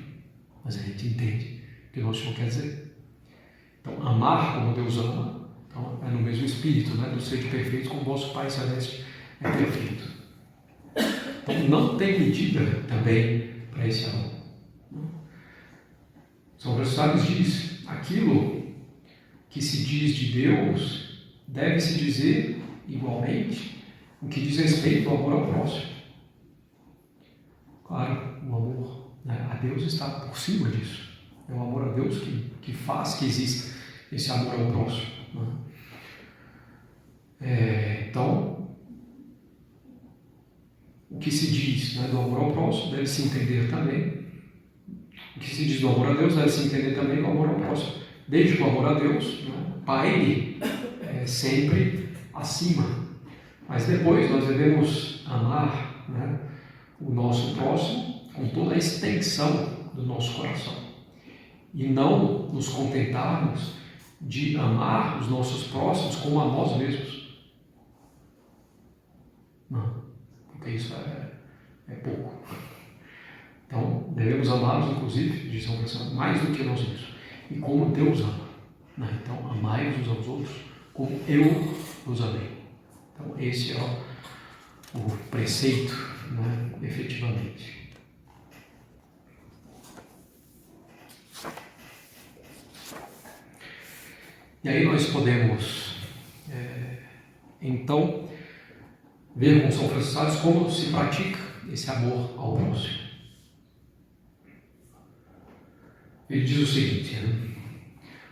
Speaker 1: mas a gente entende o que o nosso Senhor quer dizer. Então, amar como Deus ama, então, é no mesmo espírito, né, do sede perfeitos como vosso Pai Celeste é perfeito. Então, não tem medida também para esse amor. São Francisco de Sales diz: aquilo que se diz de Deus deve se dizer igualmente o que diz respeito ao amor ao próximo. Claro, o amor, né, a Deus está por cima disso. É o amor a Deus que faz que exista esse amor ao próximo. Né? Então, o que se diz, né, do amor ao próximo deve se entender também. O que se diz do amor a Deus deve se entender também do amor ao próximo. Desde que o amor a Deus, né, para ele, é sempre acima. Mas depois nós devemos amar, né, o nosso próximo com toda a extensão do nosso coração. E não nos contentarmos de amar os nossos próximos como a nós mesmos. Não, porque isso é pouco. Então, devemos amá-los, inclusive, diz São Francisco, mais do que nós mesmos. E como Deus ama. Né? Então, amai-vos uns aos outros como eu os amei. Então, esse é o preceito, né, efetivamente. E aí nós podemos, então, ver com São Francisco de Sales como se pratica esse amor ao próximo. Ele diz o seguinte, né?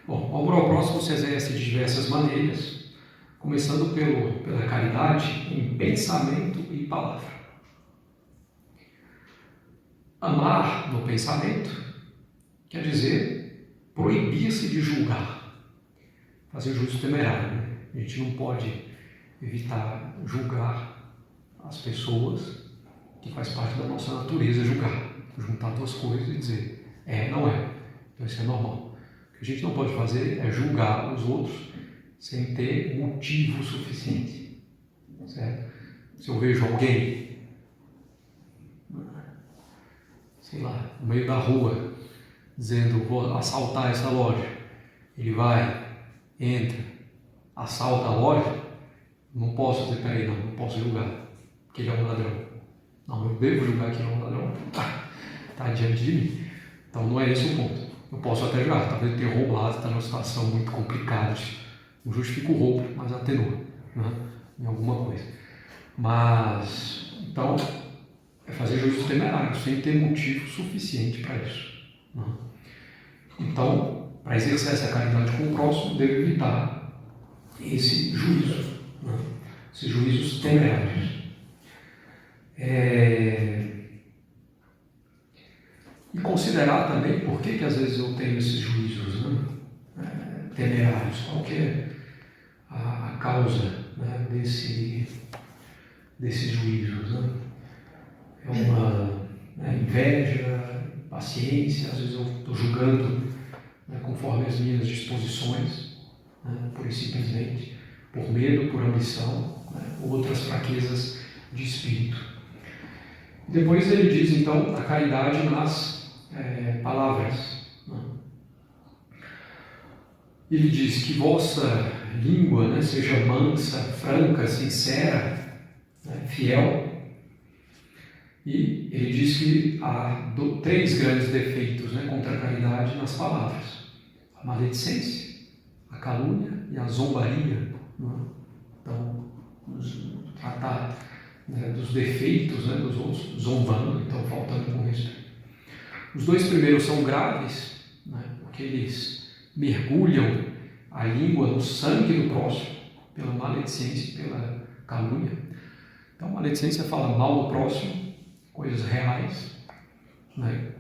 Speaker 1: Bom, o amor ao próximo se exerce de diversas maneiras, começando pela caridade em pensamento e palavra. Amar no pensamento quer dizer proibir-se de julgar, fazer juízo temerário. Né? A gente não pode evitar julgar as pessoas, que faz parte da nossa natureza julgar, juntar duas coisas e dizer não é. Então isso é normal. O que a gente não pode fazer é julgar os outros sem ter motivo suficiente, certo? Se eu vejo alguém, sei lá, no meio da rua, dizendo vou assaltar essa loja, ele vai, entra, assalta a loja, não posso dizer, peraí, não posso julgar, porque ele é um ladrão. Não, eu devo julgar que ele é um ladrão, está diante de mim. Então não é esse o ponto. Eu posso até julgar, talvez ele tenha roubado, está numa situação muito complicada, não justifica o roubo, mas atenua, né, em alguma coisa. Mas, então, é fazer juízo temerário, sem ter motivo suficiente para isso. Né? Então, para exercer essa caridade com o próximo, deve evitar esse juízo, né? Esses juízos temerários. E considerar também por que às vezes eu tenho esses juízos, né, temerários, qual que é a causa, né, desses juízos. Né? É uma inveja, paciência, às vezes eu estou julgando, né, conforme as minhas disposições, né, pura e simplesmente, por medo, por ambição, né, outras fraquezas de espírito. Depois ele diz, então, a caridade nas palavras. Né? Ele diz que vossa língua, né, seja mansa, franca, sincera, né, fiel. E ele diz que há 3 grandes defeitos, né, contra a caridade nas palavras: a maledicência, a calúnia e a zombaria. Né? Então, tratar, né, dos defeitos, né, dos outros, zombando, então faltando com respeito. Os 2 primeiros são graves, né, porque eles mergulham a língua no sangue do próximo, pela maledicência e pela calúnia. Então, maledicência fala mal do próximo, coisas reais, né,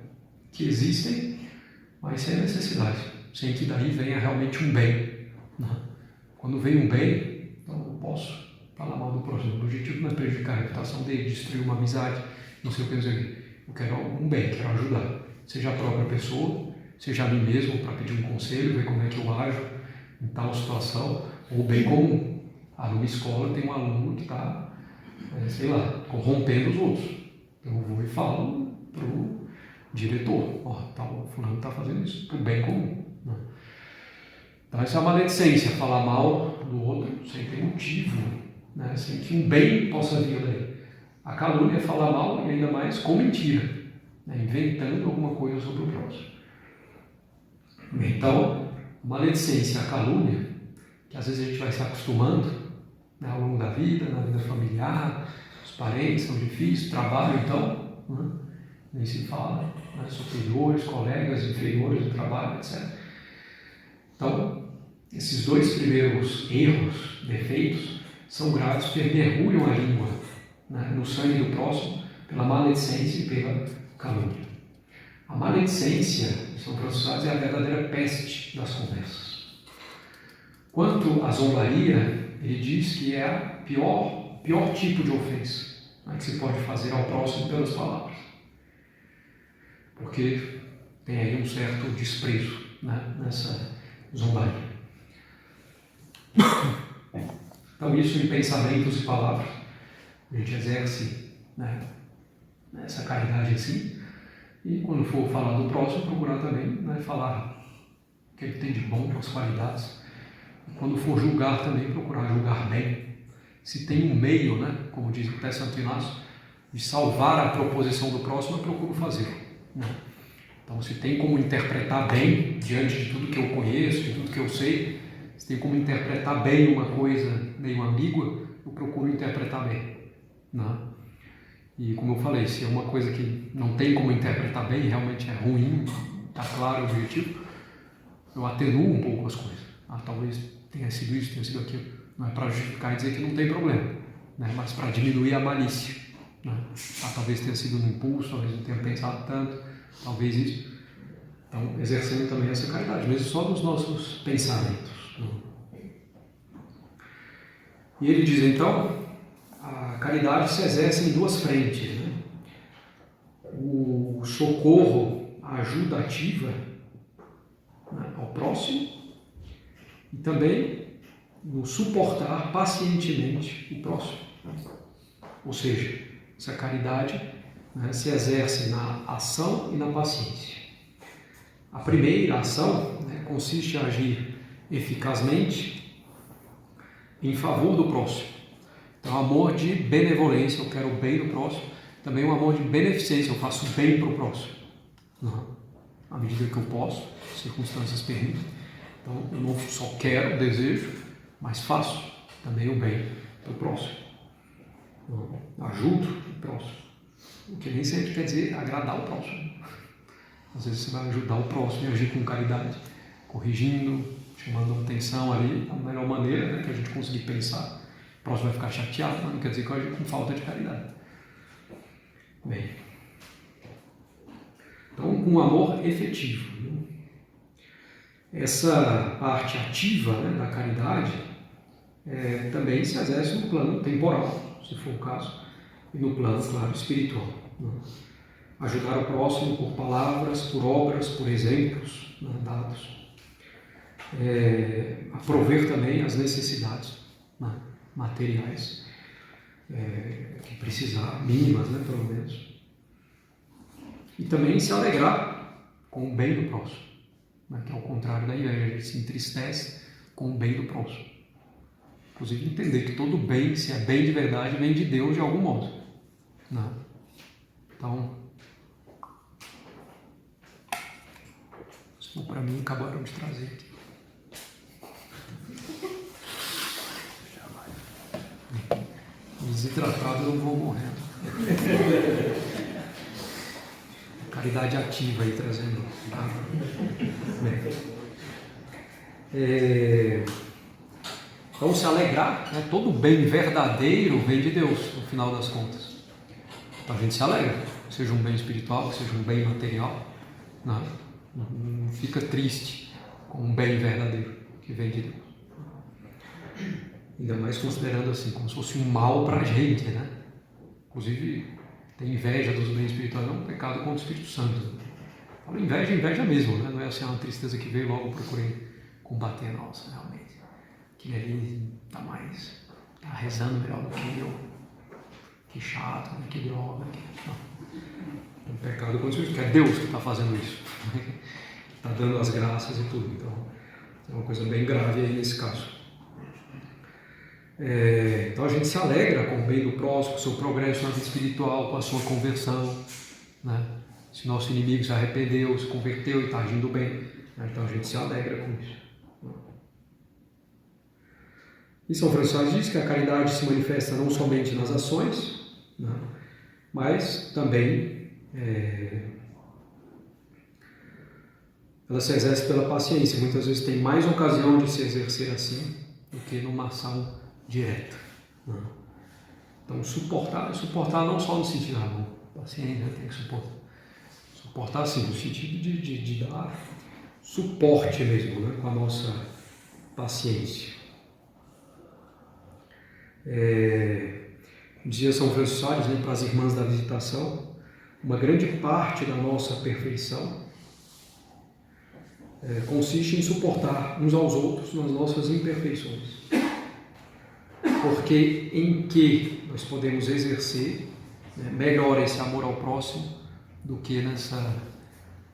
Speaker 1: que existem, mas sem necessidade, sem que daí venha realmente um bem. Né? Quando vem um bem, então eu posso falar mal do próximo. O objetivo não é prejudicar a reputação dele, destruir uma amizade, não sei o que dizer. Eu quero um bem, quero ajudar. Seja a própria pessoa, seja a mim mesmo, para pedir um conselho, ver como é que eu ajo em tal situação, ou bem comum. Numa escola tem um aluno que está, sei lá, corrompendo os outros. Então eu vou e falo para o diretor, o fulano está fazendo isso, para o bem comum. Né? Então essa é a maledicência, falar mal do outro sem ter motivo, né? Sem que um bem possa vir daí. A calúnia é falar mal e ainda mais com mentira, né? Inventando alguma coisa sobre o próximo. Então, a maledicência, a calúnia, que às vezes a gente vai se acostumando, né, ao longo da vida, na vida familiar, os parentes são difíceis, trabalho então, né? Nem se fala, né? Superiores, colegas, inferiores do trabalho, etc. Então, esses 2 primeiros erros, defeitos, são graves porque mergulham a língua, né, no sangue do próximo pela maledicência e pela calúnia. A maledicência, São Francisco é a verdadeira peste das conversas. Quanto à zombaria, ele diz que é o pior tipo de ofensa, né, que se pode fazer ao próximo pelas palavras. Porque tem aí um certo desprezo, né, nessa zombaria. Então isso em pensamentos e palavras. A gente exerce, né, essa caridade assim. E quando for falar do próximo, procurar também, né, falar o que ele tem de bom, as qualidades. E quando for julgar também, procurar julgar bem. Se tem um meio, né, como diz até Santo Inácio, de salvar a proposição do próximo, eu procuro fazer. Né? Então, se tem como interpretar bem, diante de tudo que eu conheço, de tudo que eu sei, se tem como interpretar bem uma coisa meio ambígua, eu procuro interpretar bem. Né? E como eu falei, se é uma coisa que não tem como interpretar bem, realmente é ruim, está claro o objetivo, eu atenuo um pouco as coisas. Talvez tenha sido isso, tenha sido aquilo. Não é para justificar e dizer que não tem problema, né? Mas para diminuir a malícia. Né? Talvez tenha sido um impulso, talvez não tenha pensado tanto, talvez isso. Então, exercendo também essa caridade, mesmo só nos nossos pensamentos. Né? E ele diz então, a caridade se exerce em duas frentes, né? O socorro, a ajuda ativa, né, ao próximo, e também no suportar pacientemente o próximo. Ou seja, essa caridade, né, se exerce na ação e na paciência. A primeira ação, né, consiste em agir eficazmente em favor do próximo. Então, amor de benevolência, eu quero o bem do próximo. Também o amor de beneficência, eu faço bem para o próximo. À medida que eu posso, circunstâncias permitem. Então, eu não só quero, desejo, mas faço também o bem para o próximo. Ajudo o próximo. O que nem sempre quer dizer agradar o próximo. Às vezes você vai ajudar o próximo e agir com caridade, corrigindo, chamando atenção ali, da melhor maneira, né, que a gente conseguir pensar. O próximo vai ficar chateado, mas não quer dizer que eu agi com falta de caridade. Bem, então, com amor efetivo. Né? Essa parte ativa, né, da caridade também se exerce no plano temporal, se for o caso, e no plano, claro, espiritual. Né? Ajudar o próximo por palavras, por obras, por exemplos, né, dados. A prover também as necessidades, né, materiais que precisar, mínimas, né, pelo menos. E também se alegrar com o bem do próximo, né, que é o contrário da inveja, a gente se entristece com o bem do próximo. Inclusive entender que todo bem, se é bem de verdade, vem de Deus de algum modo. Né? Então, isso para mim acabaram de trazer aqui. Desidratado eu vou morrendo. Caridade ativa aí trazendo. Tá? Então se alegrar, né? Todo bem verdadeiro vem de Deus, no final das contas. Então a gente se alegra, seja um bem espiritual, seja um bem material, né? Não fica triste com um bem verdadeiro que vem de Deus. Ainda mais considerando assim, como se fosse um mal para a gente, né? Inclusive, tem inveja dos bens espirituais, é um pecado contra o Espírito Santo. Falo inveja, inveja mesmo, né? Não é assim uma tristeza que veio logo procurei combater, nossa, realmente. Aquele ali tá rezando melhor do que eu. Que chato, né? Que droga. Não. É um pecado contra o Espírito Santo, é Deus que está fazendo isso. Está dando as graças e tudo. Então, é uma coisa bem grave aí nesse caso. Então a gente se alegra com o bem do próximo, com o seu progresso na vida espiritual, com a sua conversão, né? Se nosso inimigo se arrependeu, se converteu e está agindo bem, né? Então a gente se alegra com isso. E São Francisco diz que a caridade se manifesta não somente nas ações, né? Mas também ela se exerce pela paciência. Muitas vezes tem mais ocasião de se exercer assim do que numa ação direta. Né? Então, suportar não só no sentido, paciência, tem que suportar. Suportar, sim, no sentido de dar suporte mesmo, né, com a nossa paciência. Dizia São Francisco Sales, né, para as irmãs da visitação, uma grande parte da nossa perfeição consiste em suportar uns aos outros nas nossas imperfeições. Porque em que nós podemos exercer, né, melhor esse amor ao próximo do que nessa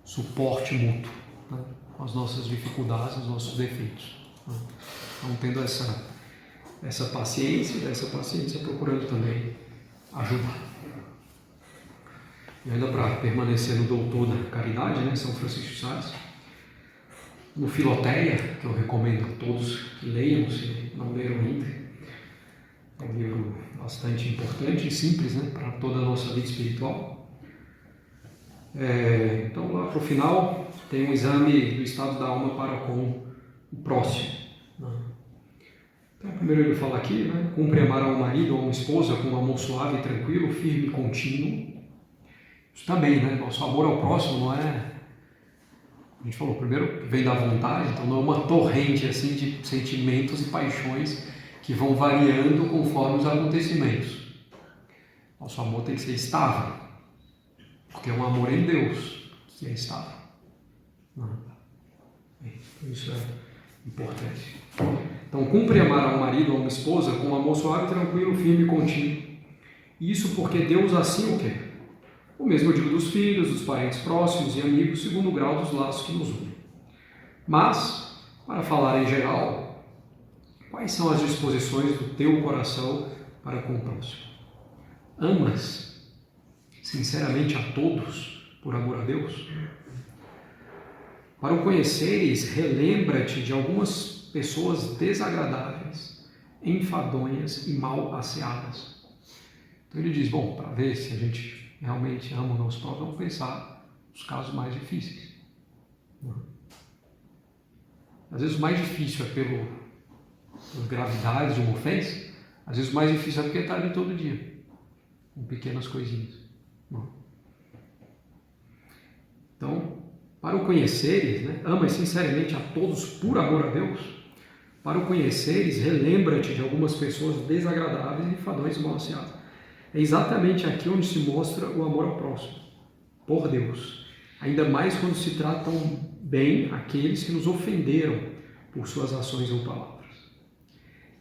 Speaker 1: suporte mútuo, né, com as nossas dificuldades, os nossos defeitos. Né? Então, tendo essa paciência, procurando também ajudar. E ainda para permanecer no doutor da caridade, né, São Francisco Sales, no Filoteia, que eu recomendo a todos que leiam, se não leram ainda. É um livro bastante importante e simples, né, para toda a nossa vida espiritual. Então, lá para o final, tem um exame do estado da alma para com o próximo. Né? Então, primeiro ele fala aqui, né, cumpre amar ao marido ou a uma esposa com um amor suave, tranquilo, firme e contínuo. Isso também, né, nosso amor ao próximo não é... A gente falou, primeiro, vem da vontade, então não é uma torrente assim, de sentimentos e paixões que vão variando conforme os acontecimentos. Nosso amor tem que ser estável, porque é um amor em Deus que é estável. Isso é importante. Então, cumpre amar a um marido ou a uma esposa com um amor suave, tranquilo, firme e contínuo. Isso porque Deus assim o quer. O mesmo eu digo dos filhos, dos parentes próximos e amigos, segundo o grau dos laços que nos unem. Mas, para falar em geral, quais são as disposições do teu coração para com o próximo? Amas sinceramente a todos por amor a Deus? Para o conheceres, relembra-te de algumas pessoas desagradáveis, enfadonhas e mal asseadas. Então ele diz, bom, para ver se a gente realmente ama o nosso próximo, vamos pensar nos casos mais difíceis. Às vezes o mais difícil é pela gravidade de uma ofensa, às vezes o mais difícil é porque está ali todo dia, com pequenas coisinhas. Então, para o conheceres, né, ama sinceramente a todos por amor a Deus. Para o conheceres, relembra-te de algumas pessoas desagradáveis, enfadonhas e mal asseadas. É exatamente aqui onde se mostra o amor ao próximo, por Deus. Ainda mais quando se tratam bem aqueles que nos ofenderam por suas ações ou palavras.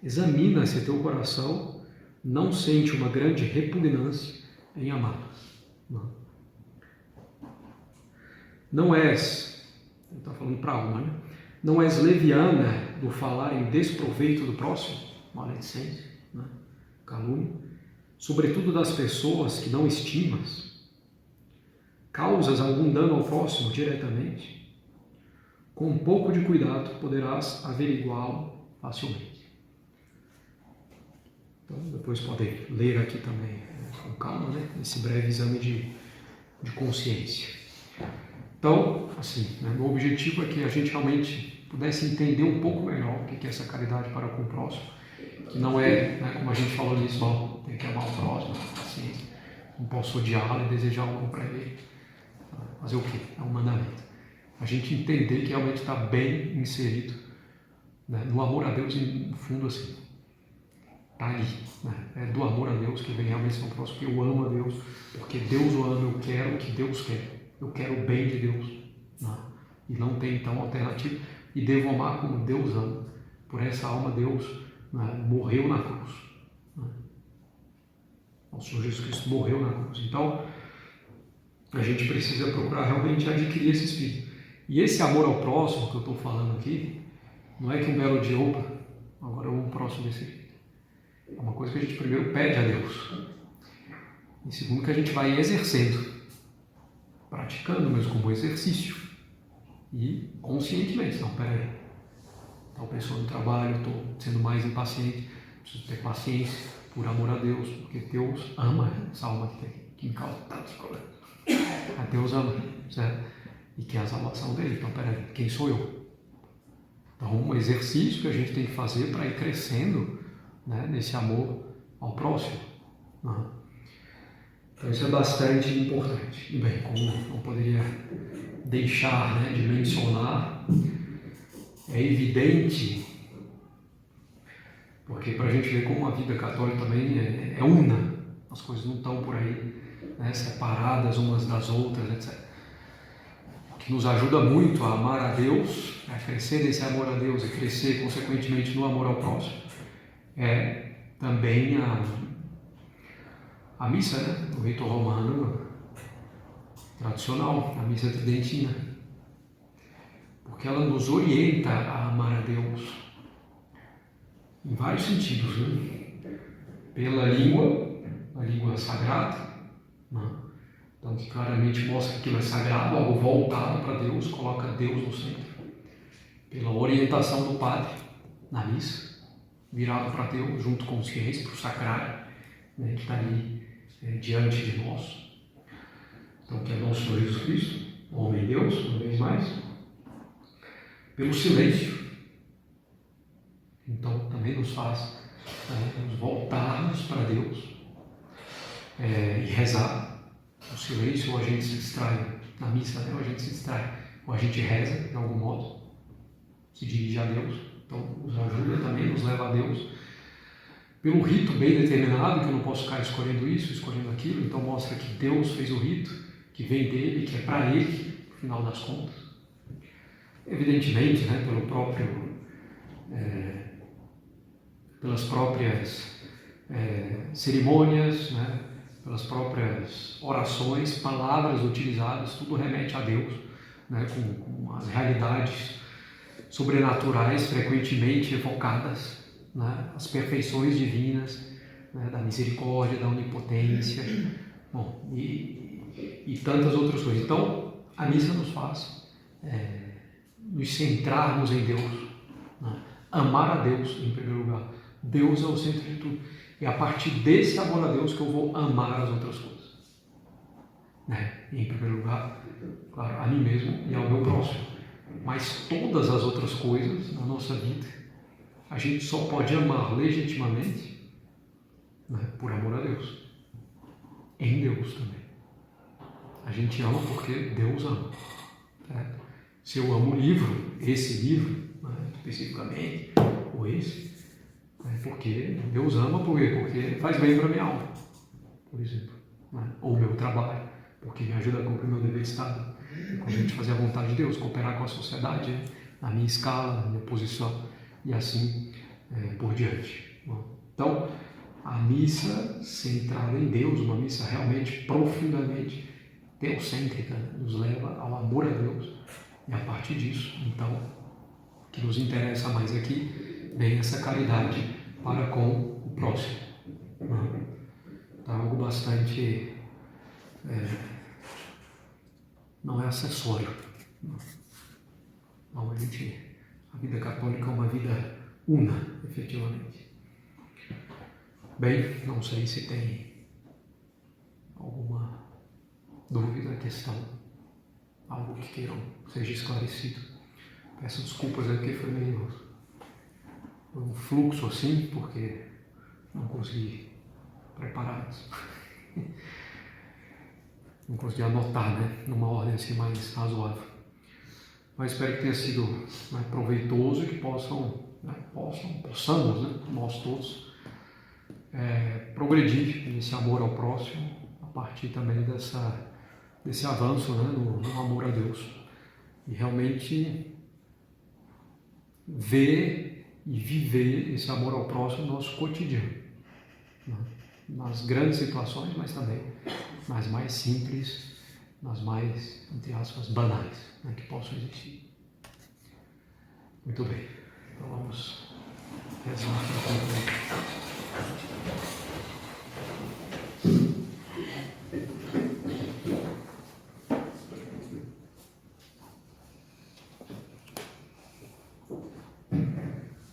Speaker 1: Examina se teu coração não sente uma grande repugnância em amá-las. Não és, ele está falando para a alma, né? Não és leviana do falar em desproveito do próximo, maledicência, né? Calúnia, sobretudo das pessoas que não estimas. Causas algum dano ao próximo diretamente? Com um pouco de cuidado poderás averiguá-lo facilmente. Então, depois podem ler aqui também com calma, né? Esse breve exame de consciência. Então, assim, né, o objetivo é que a gente realmente pudesse entender um pouco melhor o que é essa caridade para com o próximo, que não é, né, como a gente falou nisso, tem que amar o próximo, assim, não posso odiá-lo e desejar algo para ele. Fazer o quê? É um mandamento. A gente entender que realmente está bem inserido, né, no amor a Deus, no fundo, assim, está ali, né? É do amor a Deus que vem realmente ser o próximo, porque eu amo a Deus, porque Deus o ama, eu quero o que Deus quer. Eu quero o bem de Deus, né? E não tem então alternativa, e devo amar como Deus ama. Por essa alma Deus, né, morreu na cruz, né? O Senhor Jesus Cristo morreu na cruz. Então a gente precisa procurar realmente adquirir esse espírito. E esse amor ao próximo que eu estou falando aqui, não é que um belo dia, opa, agora eu amo o próximo desse jeito. É uma coisa que a gente primeiro pede a Deus, e segundo que a gente vai exercendo, praticando mesmo como exercício e conscientemente. Não, peraí, tal pessoa no trabalho, estou sendo mais impaciente, preciso ter paciência por amor a Deus, porque Deus ama essa alma que me causa tantos problemas. A Deus ama, certo? E quer a salvação dele. Então, peraí, quem sou eu? Então, um exercício que a gente tem que fazer para ir crescendo, né, nesse amor ao próximo. Então isso é bastante importante. E bem, como não poderia deixar, né, de mencionar, é evidente, porque para a gente ver como a vida católica também é una, as coisas não estão por aí, né, separadas umas das outras, etc. O que nos ajuda muito a amar a Deus, a crescer nesse amor a Deus e crescer consequentemente no amor ao próximo, é também a missa, né? O rito romano tradicional, a missa tridentina, porque ela nos orienta a amar a Deus em vários sentidos, né? Pela língua, a língua sagrada, né? Então que claramente mostra que aquilo é sagrado, algo voltado para Deus, coloca Deus no centro. Pela orientação do padre na missa, virado para Deus, junto com os fiéis, para o sacrário, né, que está ali diante de nós. Então, que é nosso Senhor Jesus Cristo, homem e Deus, uma vez mais. Pelo silêncio. Então, também nos faz nos voltarmos para Deus e rezar. O silêncio, ou a gente se distrai na missa, né, ou a gente se distrai, ou a gente reza, de algum modo, se dirige a Deus. Então, nos ajuda também, nos leva a Deus. pelo rito bem determinado, que eu não posso ficar escolhendo isso, escolhendo aquilo, então mostra que Deus fez o rito, que vem dele, que é para ele, no final das contas. Evidentemente, né, pelas próprias cerimônias, né, pelas próprias orações, palavras utilizadas, tudo remete a Deus, né, com as realidades sobrenaturais frequentemente evocadas, né, as perfeições divinas, né, da misericórdia, da onipotência, bom, e tantas outras coisas. Então, a missa nos faz nos centrarmos em Deus, né, amar a Deus em primeiro lugar. Deus é o centro de tudo. É a partir desse amor a Deus que eu vou amar as outras coisas. Né? E, em primeiro lugar, claro, a mim mesmo e ao meu próximo. Mas todas as outras coisas na nossa vida, a gente só pode amar legitimamente, né, por amor a Deus. Em Deus também. A gente ama porque Deus ama. Certo? Se eu amo o livro, esse livro, né, especificamente, ou esse, porque Deus ama, por quê? Porque faz bem para a minha alma, por exemplo. Né? Ou o meu trabalho, porque me ajuda a cumprir o meu dever de Estado. Quando a gente fazer a vontade de Deus, cooperar com a sociedade, né? Na minha escala, na minha posição, e assim por diante. Bom, então, a missa centrada em Deus, uma missa realmente profundamente teocêntrica, nos leva ao amor a Deus. E a partir disso, então, o que nos interessa mais aqui vem essa caridade para com o próximo. Então, algo bastante... não é acessório. Não, a vida católica é uma vida una, efetivamente. Bem, não sei se tem alguma dúvida, questão, algo que queiram seja esclarecido. Peço desculpas aqui, foi meio um fluxo assim, porque não consegui preparar isso. Não consegui anotar, né, numa ordem assim mais razoável. Mas espero que tenha sido, né, proveitoso e que possamos, né, nós todos, progredir nesse amor ao próximo, a partir também desse avanço, né, no amor a Deus. E realmente ver e viver esse amor ao próximo no nosso cotidiano. Né? Nas grandes situações, mas também nas mais simples, nas mais, entre aspas, banais, né, que possam existir. Muito bem, então vamos rezar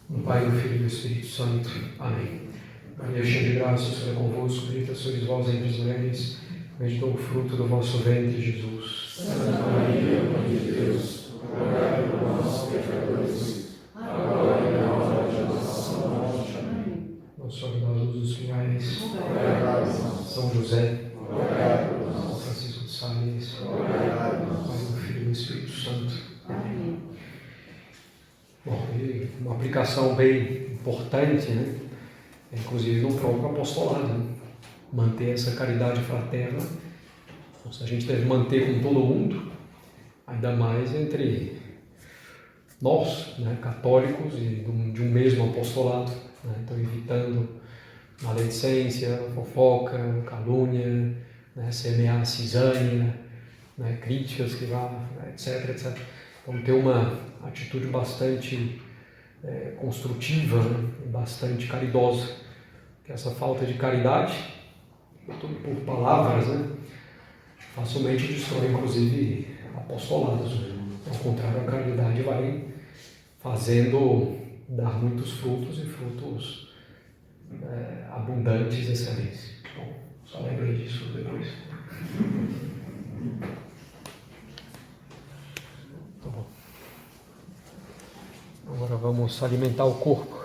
Speaker 1: no Pai, do Filho e do Espírito Santo. Amém. Maria, cheia de graça, o Senhor é convosco, bendita sois vós entre as mulheres, bendito o fruto do vosso ventre, Jesus.
Speaker 2: Santa Maria, Mãe de Deus, rogai por nós, pecadores, agora e na hora de nossa morte. Amém.
Speaker 1: Nossa Senhora da Luz dos Pinhais,
Speaker 2: rogai por nós.
Speaker 1: São José,
Speaker 2: rogai por nós.
Speaker 1: São Francisco de Sales,
Speaker 2: rogai por nós.
Speaker 1: Pai, do Filho e do Espírito Santo.
Speaker 2: Amém.
Speaker 1: Bom, e uma aplicação bem importante, né? Inclusive no próprio apostolado, né? Manter essa caridade fraterna. Se a gente deve manter com todo mundo, ainda mais entre nós, né, católicos e de um mesmo apostolado, né? Então, evitando maledicência, fofoca, calúnia, né, semear cisânia, né, críticas que vá, né, etc, etc. Então, ter uma atitude bastante construtiva, né, e bastante caridosa, que essa falta de caridade, por palavras, né, facilmente destrói, inclusive, apostolados. Né? Ao contrário, a caridade vai fazendo dar muitos frutos e frutos abundantes e excelentes. Bom, só lembrei disso depois. Tá bom. Agora vamos alimentar o corpo.